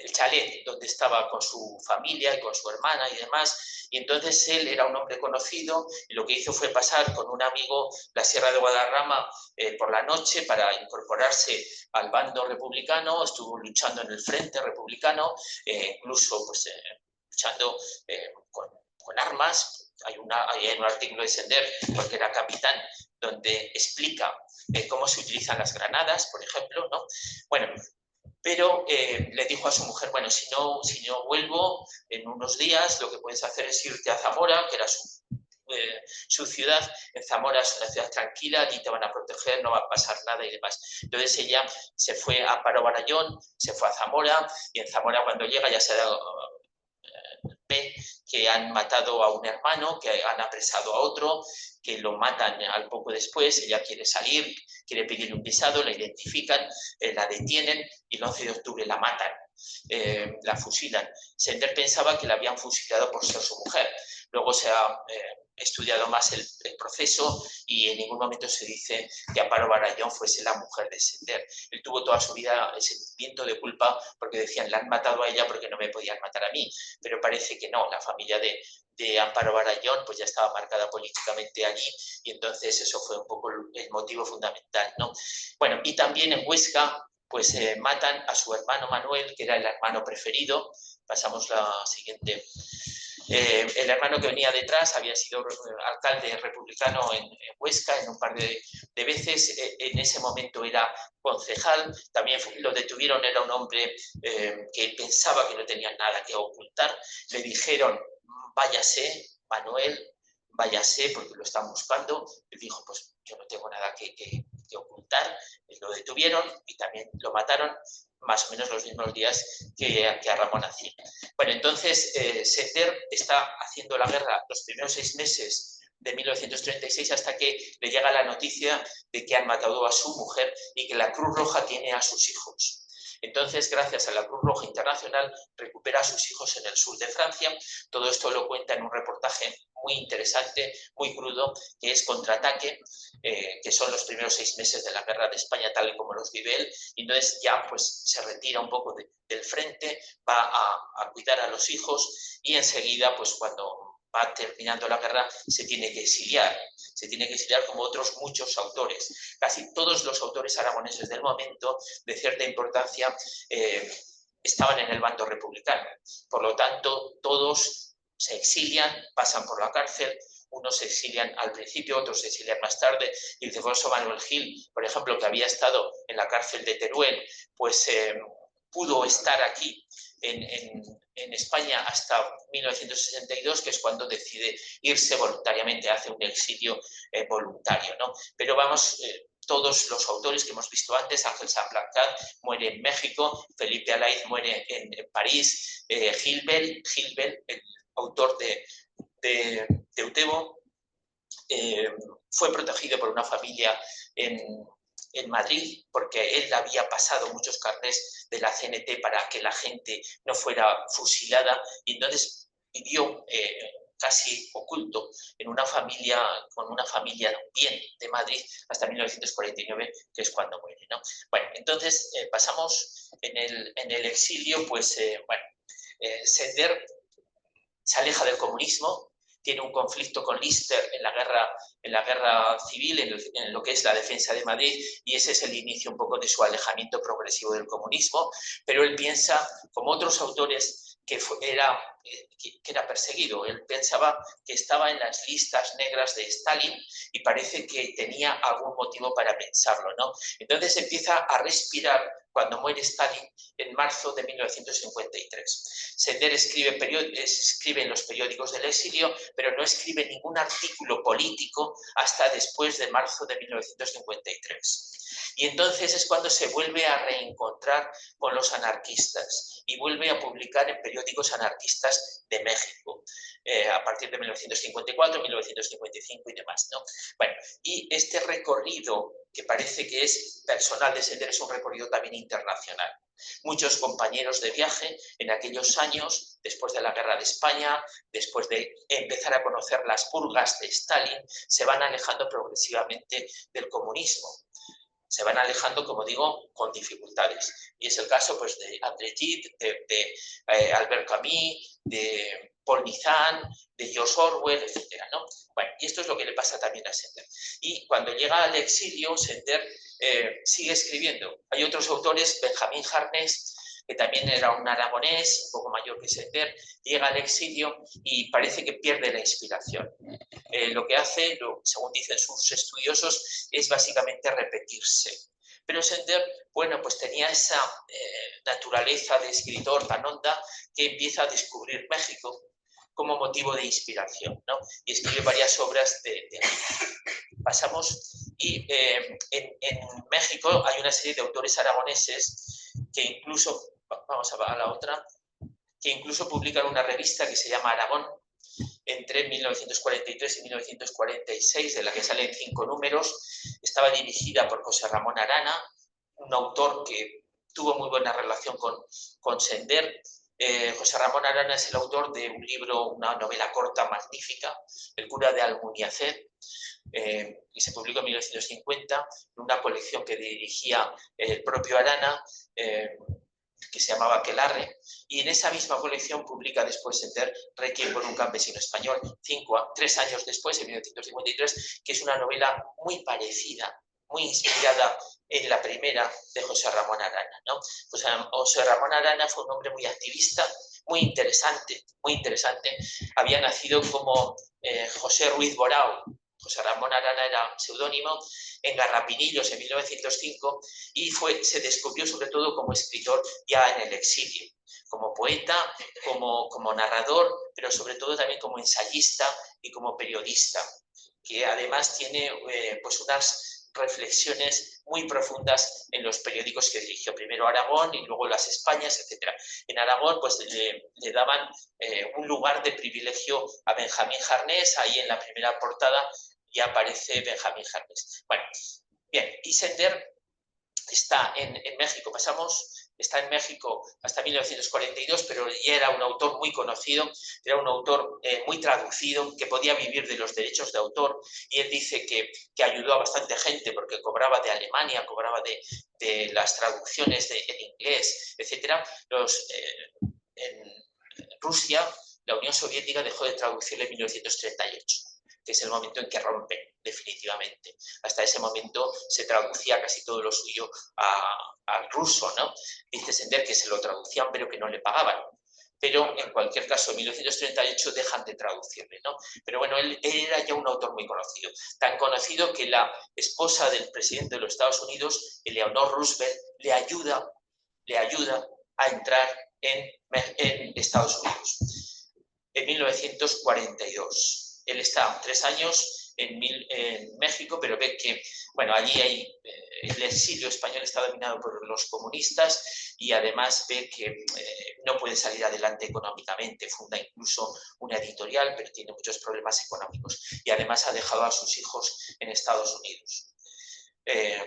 el chalet donde estaba con su familia y con su hermana y demás, y entonces él era un hombre conocido y lo que hizo fue pasar con un amigo la Sierra de Guadarrama por la noche para incorporarse al bando republicano. Estuvo luchando en el frente republicano, incluso pues, luchando con armas. Hay un artículo de Sender, porque era capitán, donde explica cómo se utilizan las granadas, por ejemplo, ¿no? Bueno, pero le dijo a su mujer, bueno, si no vuelvo en unos días, lo que puedes hacer es irte a Zamora, que era su ciudad. En Zamora es una ciudad tranquila, allí te van a proteger, no va a pasar nada y demás. Entonces ella se fue a Amparo Barallón, se fue a Zamora, y en Zamora cuando llega ya se ve que han matado a un hermano, que han apresado a otro, que lo matan al poco después. Ella quiere salir, quiere pedirle un visado, la identifican, la detienen y el 11 de octubre la matan, la fusilan. Sender pensaba que la habían fusilado por ser su mujer. Luego se ha estudiado más el proceso y en ningún momento se dice que Amparo Barallón fuese la mujer de Sender. Él tuvo toda su vida el sentimiento de culpa porque decían, la han matado a ella porque no me podían matar a mí, pero parece que no. La familia de Amparo Barallón pues ya estaba marcada políticamente allí, y entonces eso fue un poco el motivo fundamental, ¿no? Bueno, y también en Huesca pues matan a su hermano Manuel, que era el hermano preferido. Pasamos la siguiente. El hermano que venía detrás había sido alcalde republicano en Huesca en un par de veces. En ese momento era concejal. También lo detuvieron, era un hombre que pensaba que no tenía nada que ocultar. Le dijeron, váyase, Manuel, váyase porque lo están buscando. Él dijo, pues yo no tengo nada que ocultar. Lo detuvieron y también lo mataron más o menos los mismos días que a Ramón Acín. Bueno, entonces Sender está haciendo la guerra los primeros 6 meses de 1936 hasta que le llega la noticia de que han matado a su mujer y que la Cruz Roja tiene a sus hijos. Entonces, gracias a la Cruz Roja Internacional, recupera a sus hijos en el sur de Francia. Todo esto lo cuenta en un reportaje muy interesante, muy crudo, que es Contraataque, que son los primeros 6 meses de la guerra de España, tal y como los vive él. Y entonces ya pues, se retira un poco del frente, va a cuidar a los hijos y enseguida, pues cuando va terminando la guerra, se tiene que exiliar. Se tiene que exiliar como otros muchos autores. Casi todos los autores aragoneses del momento, de cierta importancia, estaban en el bando republicano. Por lo tanto, todos se exilian, pasan por la cárcel. Unos se exilian al principio, otros se exilian más tarde. Y el Ildefonso Manuel Gil, por ejemplo, que había estado en la cárcel de Teruel, pues pudo estar aquí en España hasta 1962, que es cuando decide irse voluntariamente, hace un exilio voluntario, ¿no? Pero vamos, todos los autores que hemos visto antes, Ángel Sanblancat muere en México, Felipe Alaiz muere en París, Gilbert, el autor de Eutebo, fue protegido por una familia en Madrid, porque él había pasado muchos carnés de la CNT para que la gente no fuera fusilada, y entonces vivió casi oculto en una familia, con una familia bien de Madrid, hasta 1949, que es cuando muere, ¿no? Bueno, entonces pasamos en el exilio, pues bueno, Sender se aleja del comunismo, tiene un conflicto con Lister en la guerra civil, en lo que es la defensa de Madrid, y ese es el inicio un poco de su alejamiento progresivo del comunismo, pero él piensa, como otros autores, que era perseguido. Él pensaba que estaba en las listas negras de Stalin y parece que tenía algún motivo para pensarlo, ¿no? Entonces empieza a respirar cuando muere Stalin en marzo de 1953. Sender escribe en los periódicos del exilio, pero no escribe ningún artículo político hasta después de marzo de 1953. Y entonces es cuando se vuelve a reencontrar con los anarquistas y vuelve a publicar en periódicos anarquistas de México, a partir de 1954, 1955 y demás, ¿no? Bueno, y este recorrido, que parece que es personal de Sender, es un recorrido también internacional. Muchos compañeros de viaje en aquellos años, después de la Guerra de España, después de empezar a conocer las purgas de Stalin, se van alejando progresivamente del comunismo. Se van alejando, como digo, con dificultades. Y es el caso pues, de André Gide, de Albert Camus, de Paul Nizan, de George Orwell, etc., ¿no? Bueno, y esto es lo que le pasa también a Sender. Y cuando llega al exilio, Sender sigue escribiendo. Hay otros autores, Benjamín Harness, que también era un aragonés, un poco mayor que Sender, llega al exilio y parece que pierde la inspiración. Lo que hace, según dicen sus estudiosos, es básicamente repetirse. Pero Sender, bueno, pues tenía esa naturaleza de escritor tan honda que empieza a descubrir México como motivo de inspiración, ¿no? Y escribe varias obras de pasamos y en México hay una serie de autores aragoneses que incluso, vamos a la otra, que incluso publican una revista que se llama Aragón entre 1943 y 1946, de la que salen 5 números. Estaba dirigida por José Ramón Arana, un autor que tuvo muy buena relación con Sender. José Ramón Arana es el autor de un libro, una novela corta magnífica, El cura de Almuniacet, y se publicó en 1950, en una colección que dirigía el propio Arana, que se llamaba Aquelarre, y en esa misma colección publica después Sender Requiem por un campesino español, 3 años después, en 1953, que es una novela muy parecida, muy inspirada en la primera de José Ramón Arana, ¿no? Pues José Ramón Arana fue un hombre muy activista, muy interesante, muy interesante. Había nacido como José Ruiz Borao. José Ramón Arana era seudónimo, en Garrapinillos en 1905, y se descubrió sobre todo como escritor ya en el exilio, como poeta, como narrador, pero sobre todo también como ensayista y como periodista, que además tiene pues unas reflexiones muy profundas en los periódicos que dirigió, primero Aragón y luego Las Españas, etc. En Aragón pues le daban un lugar de privilegio a Benjamín Harness, ahí en la primera portada ya aparece Benjamín Harness. Bueno, bien, y Sender está en México, está en México hasta 1942, pero ya era un autor muy conocido, era un autor muy traducido, que podía vivir de los derechos de autor, y él dice que ayudó a bastante gente porque cobraba de Alemania, cobraba de las traducciones en inglés, etc. En Rusia, la Unión Soviética dejó de traducirle en 1938. Que es el momento en que rompen definitivamente. Hasta ese momento se traducía casi todo lo suyo al ruso, ¿no? Dice Sender que se lo traducían pero que no le pagaban. Pero en cualquier caso, en 1938 dejan de traducirle, ¿no? Pero bueno, él era ya un autor muy conocido. Tan conocido que la esposa del presidente de los Estados Unidos, Eleanor Roosevelt, le ayuda a entrar en Estados Unidos en 1942. Él está 3 años en México, pero ve que, bueno, allí el exilio español está dominado por los comunistas y además ve que no puede salir adelante económicamente. Funda incluso una editorial, pero tiene muchos problemas económicos. Y además ha dejado a sus hijos en Estados Unidos.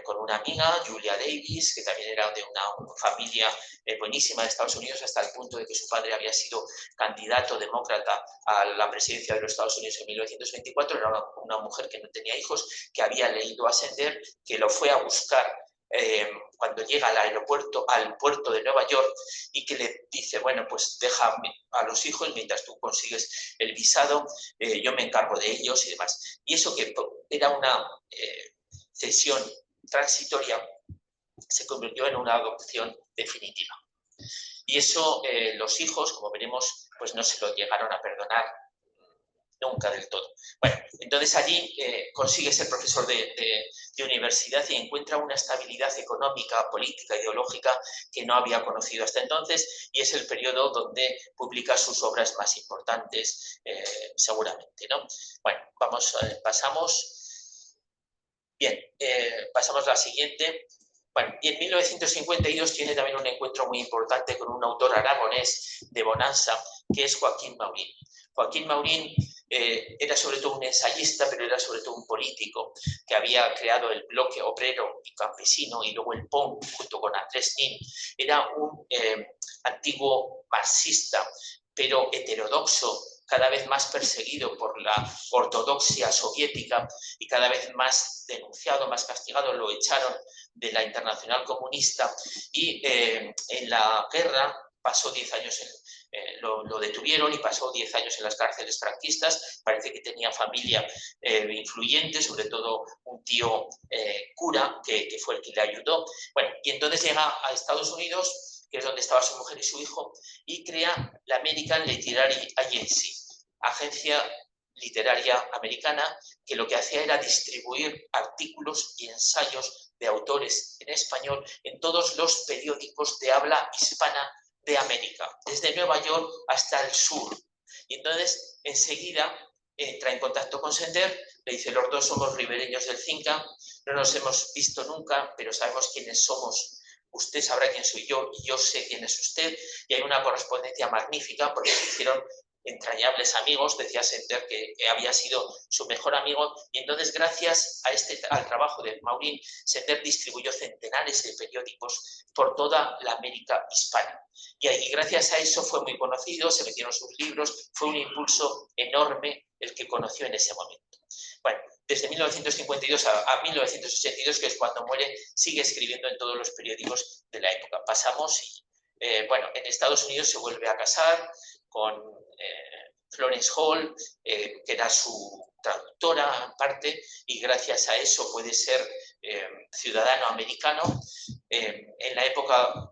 Con una amiga, Julia Davis, que también era de una familia buenísima de Estados Unidos, hasta el punto de que su padre había sido candidato demócrata a la presidencia de los Estados Unidos en 1924. Era una mujer que no tenía hijos, que había leído a Sender, que lo fue a buscar cuando llega al puerto de Nueva York, y que le dice, bueno, pues deja a los hijos mientras tú consigues el visado, yo me encargo de ellos y demás. Y eso que era una cesión transitoria se convirtió en una adopción definitiva. Y eso los hijos, como veremos, pues no se lo llegaron a perdonar nunca del todo. Bueno, entonces allí consigue ser profesor de universidad y encuentra una estabilidad económica, política, ideológica que no había conocido hasta entonces, y es el periodo donde publica sus obras más importantes, seguramente, ¿no? Bueno, pasamos. Bien, pasamos a la siguiente. Bueno, y en 1952 tiene también un encuentro muy importante con un autor aragonés de Bonanza, que es Joaquín Maurín. Joaquín Maurín era sobre todo un ensayista, pero era sobre todo un político, que había creado el bloque obrero y campesino y luego el PON junto con Andrés Nin. Era un antiguo marxista, pero heterodoxo, cada vez más perseguido por la ortodoxia soviética y cada vez más denunciado, más castigado. Lo echaron de la Internacional Comunista y en la guerra pasó 10 años lo detuvieron y pasó 10 años en las cárceles franquistas. Parece que tenía familia influyente, sobre todo un tío cura que fue el que le ayudó. Bueno, y entonces llega a Estados Unidos, que es donde estaba su mujer y su hijo, y crea la American Literary Agency, agencia literaria americana, que lo que hacía era distribuir artículos y ensayos de autores en español en todos los periódicos de habla hispana de América, desde Nueva York hasta el sur. Y entonces, enseguida, entra en contacto con Sender, le dice, los dos somos ribereños del Cinca, no nos hemos visto nunca, pero sabemos quiénes somos. Usted sabrá quién soy yo y yo sé quién es usted. Y hay una correspondencia magnífica porque se hicieron entrañables amigos. Decía Sender que había sido su mejor amigo, y entonces gracias al trabajo de Maurín, Sender distribuyó centenares de periódicos por toda la América hispana. Y gracias a eso fue muy conocido, se metieron sus libros, fue un impulso enorme el que conoció en ese momento. Bueno, desde 1952 a 1982, que es cuando muere, sigue escribiendo en todos los periódicos de la época. Pasamos y, bueno, en Estados Unidos se vuelve a casar con Florence Hall, que era su traductora en parte, y gracias a eso puede ser ciudadano americano. En la época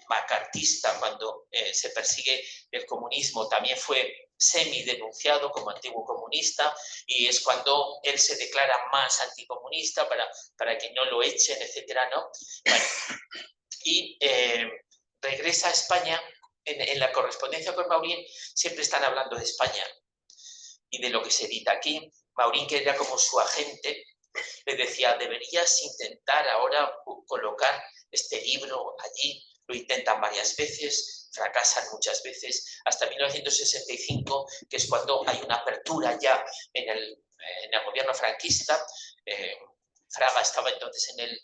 macartista, cuando se persigue el comunismo, también fue semi-denunciado como antiguo comunista, y es cuando él se declara más anticomunista para que no lo echen, etcétera, ¿no? Bueno, y regresa a España. En la correspondencia con Maurín siempre están hablando de España y de lo que se edita aquí. Maurín, que era como su agente, le decía, deberías intentar ahora colocar este libro allí. Lo intentan varias veces, fracasan muchas veces, hasta 1965, que es cuando hay una apertura ya en el gobierno franquista. Fraga estaba entonces en el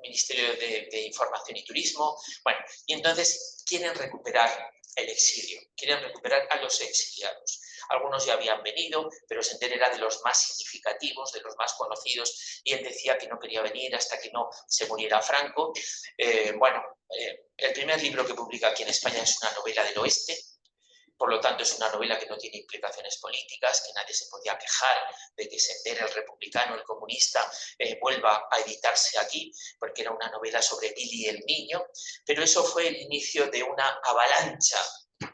Ministerio de Información y Turismo. Bueno, y entonces quieren recuperar el exilio, quieren recuperar a los exiliados. Algunos ya habían venido, pero Sender era de los más significativos, de los más conocidos, y él decía que no quería venir hasta que no se muriera Franco. El primer libro que publica aquí en España es una novela del oeste. Por lo tanto, es una novela que no tiene implicaciones políticas, que nadie se podía quejar de que Sender, el republicano, el comunista, vuelva a editarse aquí, porque era una novela sobre Billy el Niño, pero eso fue el inicio de una avalancha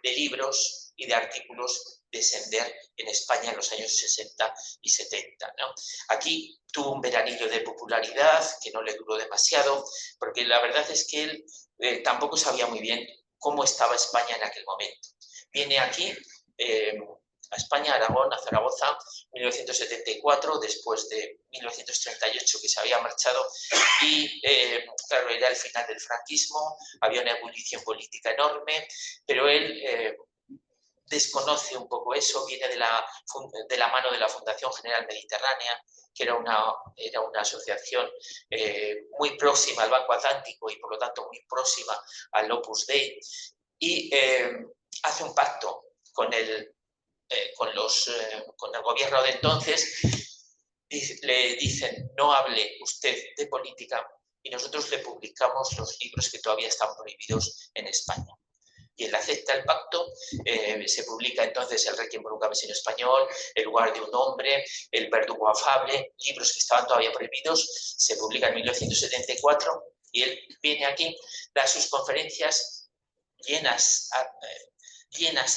de libros y de artículos de Sender en España en los años 60 y 70, ¿no? Aquí tuvo un veranillo de popularidad que no le duró demasiado, porque la verdad es que él tampoco sabía muy bien cómo estaba España en aquel momento. Viene aquí, a España, a Aragón, a Zaragoza, 1974, después de 1938 que se había marchado, y claro, era el final del franquismo, había una ebullición política enorme, pero él desconoce un poco eso, viene de la mano de la Fundación General Mediterránea, que era una asociación muy próxima al Banco Atlántico y por lo tanto muy próxima al Opus Dei, y hace un pacto con el gobierno de entonces. Le dicen, no hable usted de política, y nosotros le publicamos los libros que todavía están prohibidos en España. Y él acepta el pacto, se publica entonces el Requiem por un campesino español, El lugar de un hombre, El verdugo afable, libros que estaban todavía prohibidos, se publica en 1974 y él viene aquí, da sus conferencias llenas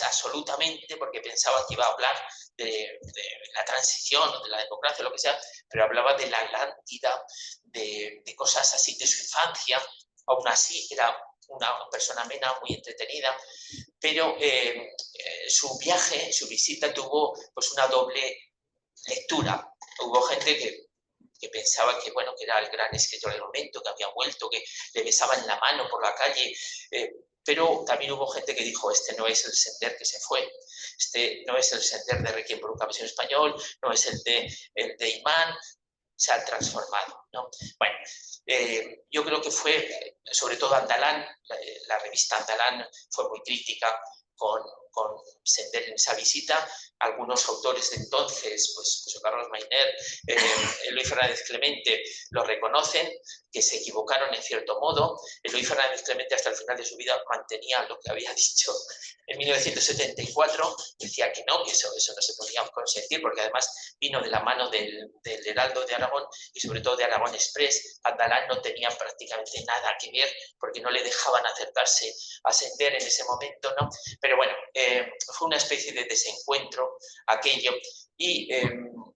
absolutamente, porque pensaba que iba a hablar de la transición o de la democracia o lo que sea, pero hablaba de la Atlántida, de cosas así de su infancia. Aún así era una persona amena, muy entretenida, pero su viaje, su visita tuvo pues una doble lectura. Hubo gente que pensaba que, bueno, que era el gran escritor del momento, que había vuelto, que le besaban la mano por la calle, pero también hubo gente que dijo, este no es el Sender que se fue, este no es el Sender de Requiem por un campesino español, no es el de Imán, se ha transformado, ¿no? Bueno, yo creo que fue, sobre todo Andalán, la revista Andalán fue muy crítica con Sender en esa visita. Algunos autores de entonces, pues José Carlos Mainer, Eloy Fernández Clemente, lo reconocen, que se equivocaron en cierto modo. Eloy Fernández Clemente hasta el final de su vida mantenía lo que había dicho en 1974, decía que no, que eso no se podía consentir, porque además vino de la mano del Heraldo de Aragón y sobre todo de Aragón Express. Andalán no tenía prácticamente nada que ver, porque no le dejaban acercarse a Sender en ese momento, ¿no? Pero bueno, fue una especie de desencuentro aquello, y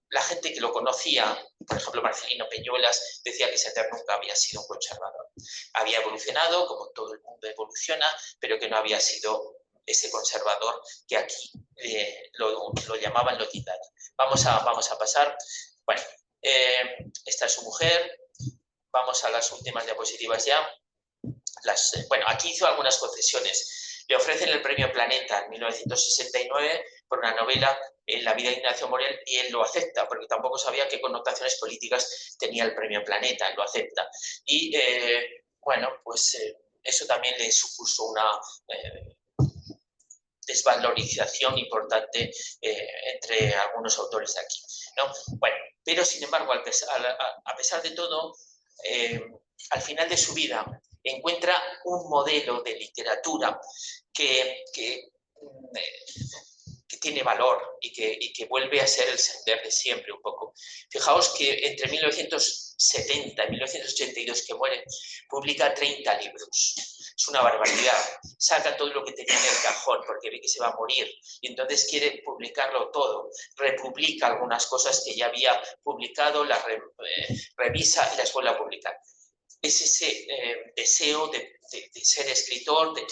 la gente que lo conocía, por ejemplo Marcelino Peñuelas, decía que Sender nunca había sido un conservador. Había evolucionado, como todo el mundo evoluciona, pero que no había sido ese conservador que aquí lo llamaban Lotitano. Vamos a pasar. Bueno, esta es su mujer. Vamos a las últimas diapositivas ya. Bueno, aquí hizo algunas concesiones. Le ofrecen el premio Planeta en 1969 por una novela, La vida de Ignacio Morel, y él lo acepta, porque tampoco sabía qué connotaciones políticas tenía el premio Planeta, él lo acepta. Y bueno, pues eso también le supuso una desvalorización importante entre algunos autores de aquí, ¿no? Bueno, pero sin embargo, a pesar de todo, al final de su vida encuentra un modelo de literatura que tiene valor y que vuelve a ser el Sender de siempre un poco. Fijaos que entre 1970 y 1982, que muere, publica 30 libros. Es una barbaridad. Saca todo lo que tenía en el cajón porque ve que se va a morir y entonces quiere publicarlo todo. Republica algunas cosas que ya había publicado, las revisa y las vuelve a publicar. Es ese deseo de ser escritor, de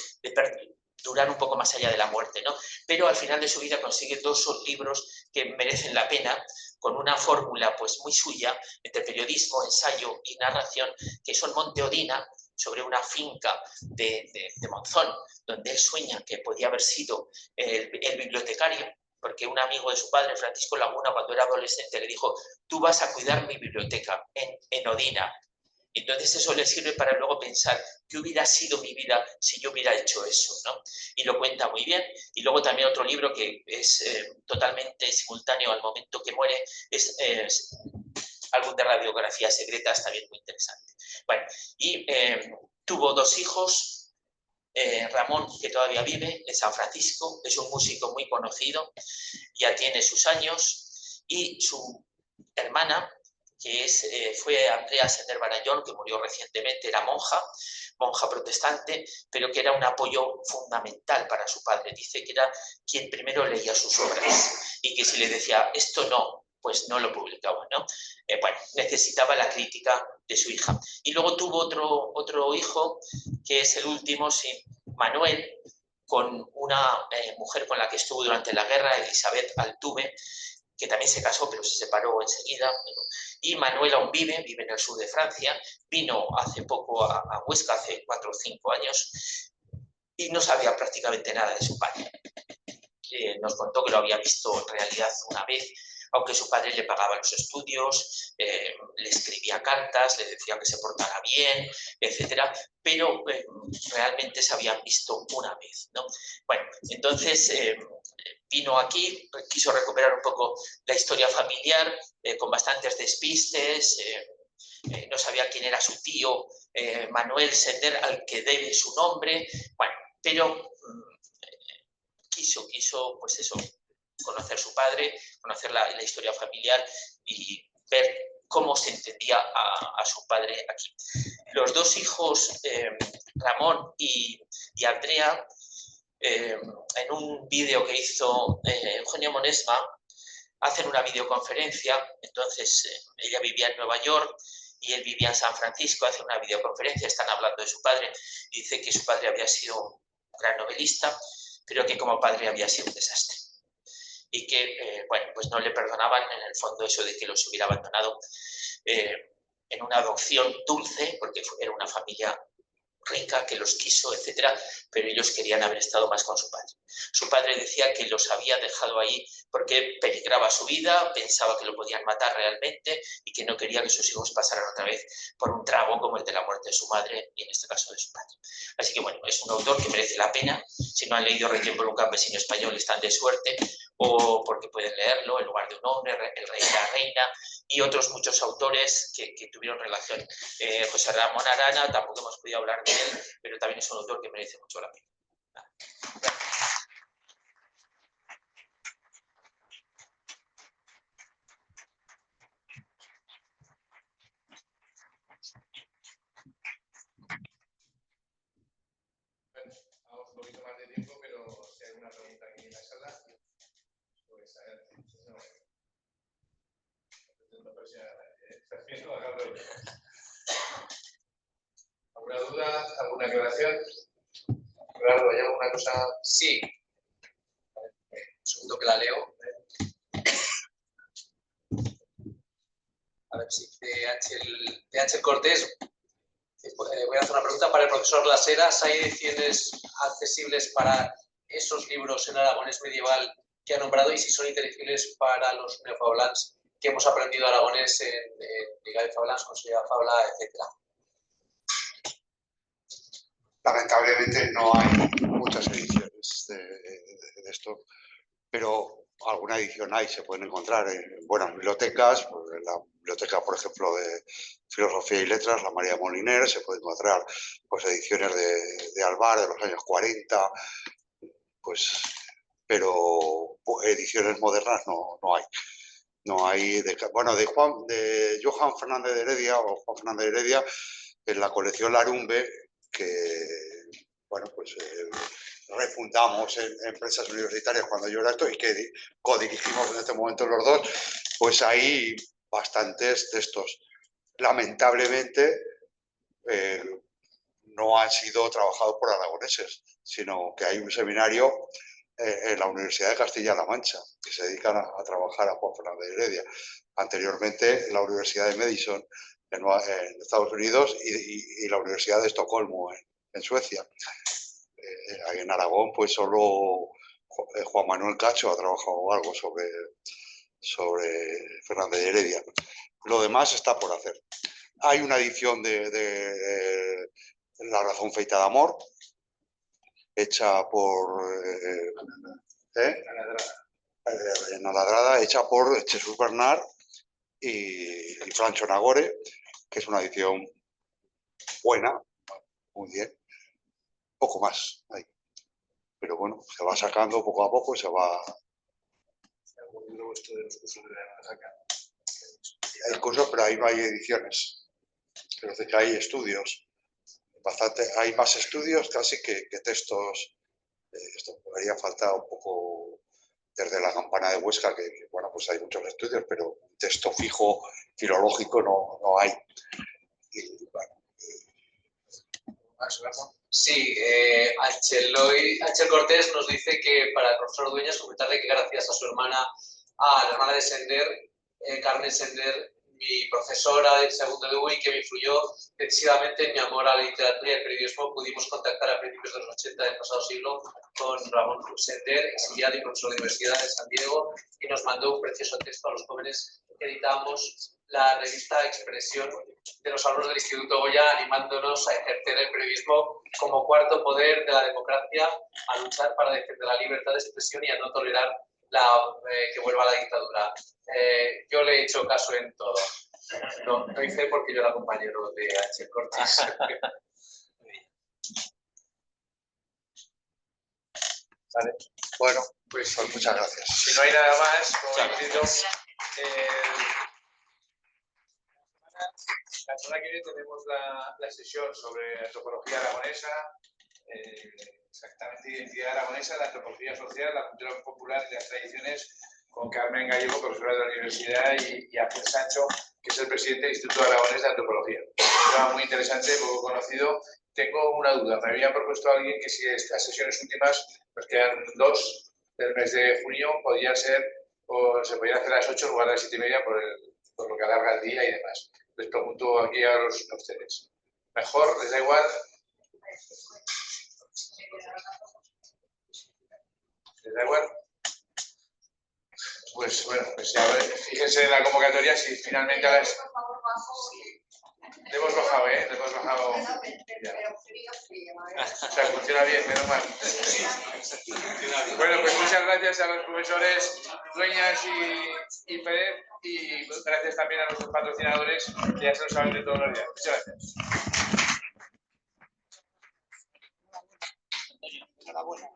durar un poco más allá de la muerte, ¿no? Pero al final de su vida consigue 2 libros que merecen la pena, con una fórmula pues muy suya, entre periodismo, ensayo y narración, que son Monte Odina, sobre una finca de Monzón, donde él sueña que podía haber sido el bibliotecario, porque un amigo de su padre, Francisco Laguna, cuando era adolescente, le dijo, tú vas a cuidar mi biblioteca en Odina. Entonces eso le sirve para luego pensar qué hubiera sido mi vida si yo hubiera hecho eso, ¿no? Y lo cuenta muy bien. Y luego también otro libro que es totalmente simultáneo al momento que muere es álbum de radiografías secretas, también muy interesante. Bueno, y tuvo 2 hijos. Ramón, que todavía vive en San Francisco, es un músico muy conocido, ya tiene sus años, y su hermana, que fue Andrea Sender Barallón, que murió recientemente, era monja protestante, pero que era un apoyo fundamental para su padre. Dice que era quien primero leía sus obras y que si le decía esto no, pues no lo publicaba, ¿no? Bueno, necesitaba la crítica de su hija. Y luego tuvo otro hijo, que es el último, sí, Manuel, con una mujer con la que estuvo durante la guerra, Elizabeth Altuve, que también se casó, pero se separó enseguida. Y Manuel aún vive en el sur de Francia, vino hace poco a Huesca, hace 4 o 5 años, y no sabía prácticamente nada de su padre. Nos contó que lo había visto en realidad una vez, aunque su padre le pagaba los estudios, le escribía cartas, le decía que se portara bien, etcétera, pero realmente se habían visto una vez, ¿no? Bueno, entonces vino aquí, quiso recuperar un poco la historia familiar, con bastantes despistes, no sabía quién era su tío, Manuel Sender, al que debe su nombre, bueno, pero quiso, pues eso, conocer su padre, conocer la historia familiar y ver cómo se entendía a su padre aquí. Los dos hijos, Ramón y Andrea, en un vídeo que hizo Eugenio Monesma, hacen una videoconferencia. Entonces ella vivía en Nueva York y él vivía en San Francisco, hacen una videoconferencia, están hablando de su padre, y dice que su padre había sido un gran novelista, pero que como padre había sido un desastre. Y que, bueno, pues no le perdonaban en el fondo eso de que los hubiera abandonado en una adopción dulce, porque era una familia rica que los quiso, etcétera, pero ellos querían haber estado más con su padre. Su padre decía que los había dejado ahí porque peligraba su vida, pensaba que lo podían matar realmente y que no quería que sus hijos pasaran otra vez por un trago como el de la muerte de su madre y en este caso de su padre. Así que bueno, es un autor que merece la pena. Si no han leído Requiem por un campesino español están de suerte, o porque pueden leerlo, En lugar de un hombre, El rey y la reina, y otros muchos autores que tuvieron relación. José Ramón Arana, tampoco hemos podido hablar de él, pero también es un autor que merece mucho la pena. Bueno, vamos un poquito más de tiempo, pero si hay alguna pregunta aquí en la sala, pues a ver. No, ¿alguna duda? ¿Alguna aclaración? Gerardo, ¿hay alguna cosa? Sí. Un segundo que la leo. A ver si de Ángel Cortés. Voy a hacer una pregunta para el profesor Las Heras. ¿Hay ediciones accesibles para esos libros en aragonés medieval que ha nombrado y si son inteligibles para los neofablans que hemos aprendido aragonés en Liga de Fablans, Consejería de Fabla, etcétera? Lamentablemente no hay muchas ediciones de esto, pero alguna edición hay, se pueden encontrar en buenas bibliotecas, pues en la biblioteca, por ejemplo, de Filosofía y Letras, la María Moliner, se pueden encontrar pues, ediciones de Alvar de los años 40, pues, pero ediciones modernas no hay. No hay, bueno, de Johan Fernández de Heredia, o Juan Fernández de Heredia, en la colección Larumbe, que, bueno, pues refundamos en empresas universitarias cuando yo era esto y que codirigimos en este momento los dos, pues hay bastantes textos. Lamentablemente no han sido trabajados por aragoneses, sino que hay un seminario en la Universidad de Castilla-La Mancha que se dedican a trabajar a Juan Fernández de Heredia. Anteriormente la Universidad de Madison en Estados Unidos y la Universidad de Estocolmo en Suecia. En Aragón pues solo Juan Manuel Cacho ha trabajado algo sobre Fernández de Heredia. Lo demás está por hacer. Hay una edición de La razón feita de amor, hecha por Naladrada, hecha por Jesús Bernard y Francho Nagore, que es una edición buena, muy bien, poco más ahí. Pero bueno, se va sacando poco a poco y se va. Hay cosas, pero ahí no hay ediciones. Pero es que hay estudios. Hay más estudios casi que textos. Esto podría faltar un poco desde la campana de Huesca, que bueno, pues hay muchos estudios, pero un texto fijo filológico no hay. Y, bueno, Sí, Ángel Cortés nos dice que para el profesor Dueñas comentarle que gracias a su hermana, a la hermana de Sender, Carmen Sender, mi profesora del segundo de UI, que me influyó decisivamente en mi amor a la literatura y al periodismo, pudimos contactar a principios de los 80 del pasado siglo con Ramón Sender, exiliado y profesor de Universidad de San Diego, y nos mandó un precioso texto a los jóvenes que editamos la revista Expresión de los alumnos del Instituto Goya, animándonos a ejercer el periodismo como cuarto poder de la democracia, a luchar para defender la libertad de expresión y a no tolerar que vuelva la dictadura. Yo le he hecho caso en todo. No, no hice porque yo era compañero de Ángel Cortés. Vale. Bueno, pues muchas gracias. Si no hay nada más, como Muchas he dicho, gracias. la semana que viene tenemos la sesión sobre antropología aragonesa, exactamente identidad aragonesa, la antropología social, la cultura popular y las tradiciones, con Carmen Gallego, profesora de la universidad, y Ángel Sancho, que es el presidente del Instituto Aragonés de Antropología. Un tema muy interesante, poco conocido. Tengo una duda. Me había propuesto alguien que si estas sesiones últimas, nos quedan 2 del mes de junio, podría ser, o se podría hacer a las 8 en lugar de las 7:30 por lo que alarga el día y demás. Les pregunto aquí a ustedes. ¿Mejor? ¿Les da igual? ¿Les da igual? Pues bueno, pues ya fíjense en la convocatoria si finalmente a las... Le hemos bajado, ¿eh? Le hemos bajado... Ya. O sea, funciona bien, menos mal. Bueno, pues muchas gracias a los profesores Dueñas y Pérez, y gracias también a nuestros patrocinadores, que ya se lo saben de todos los días. Muchas gracias. Enhorabuena.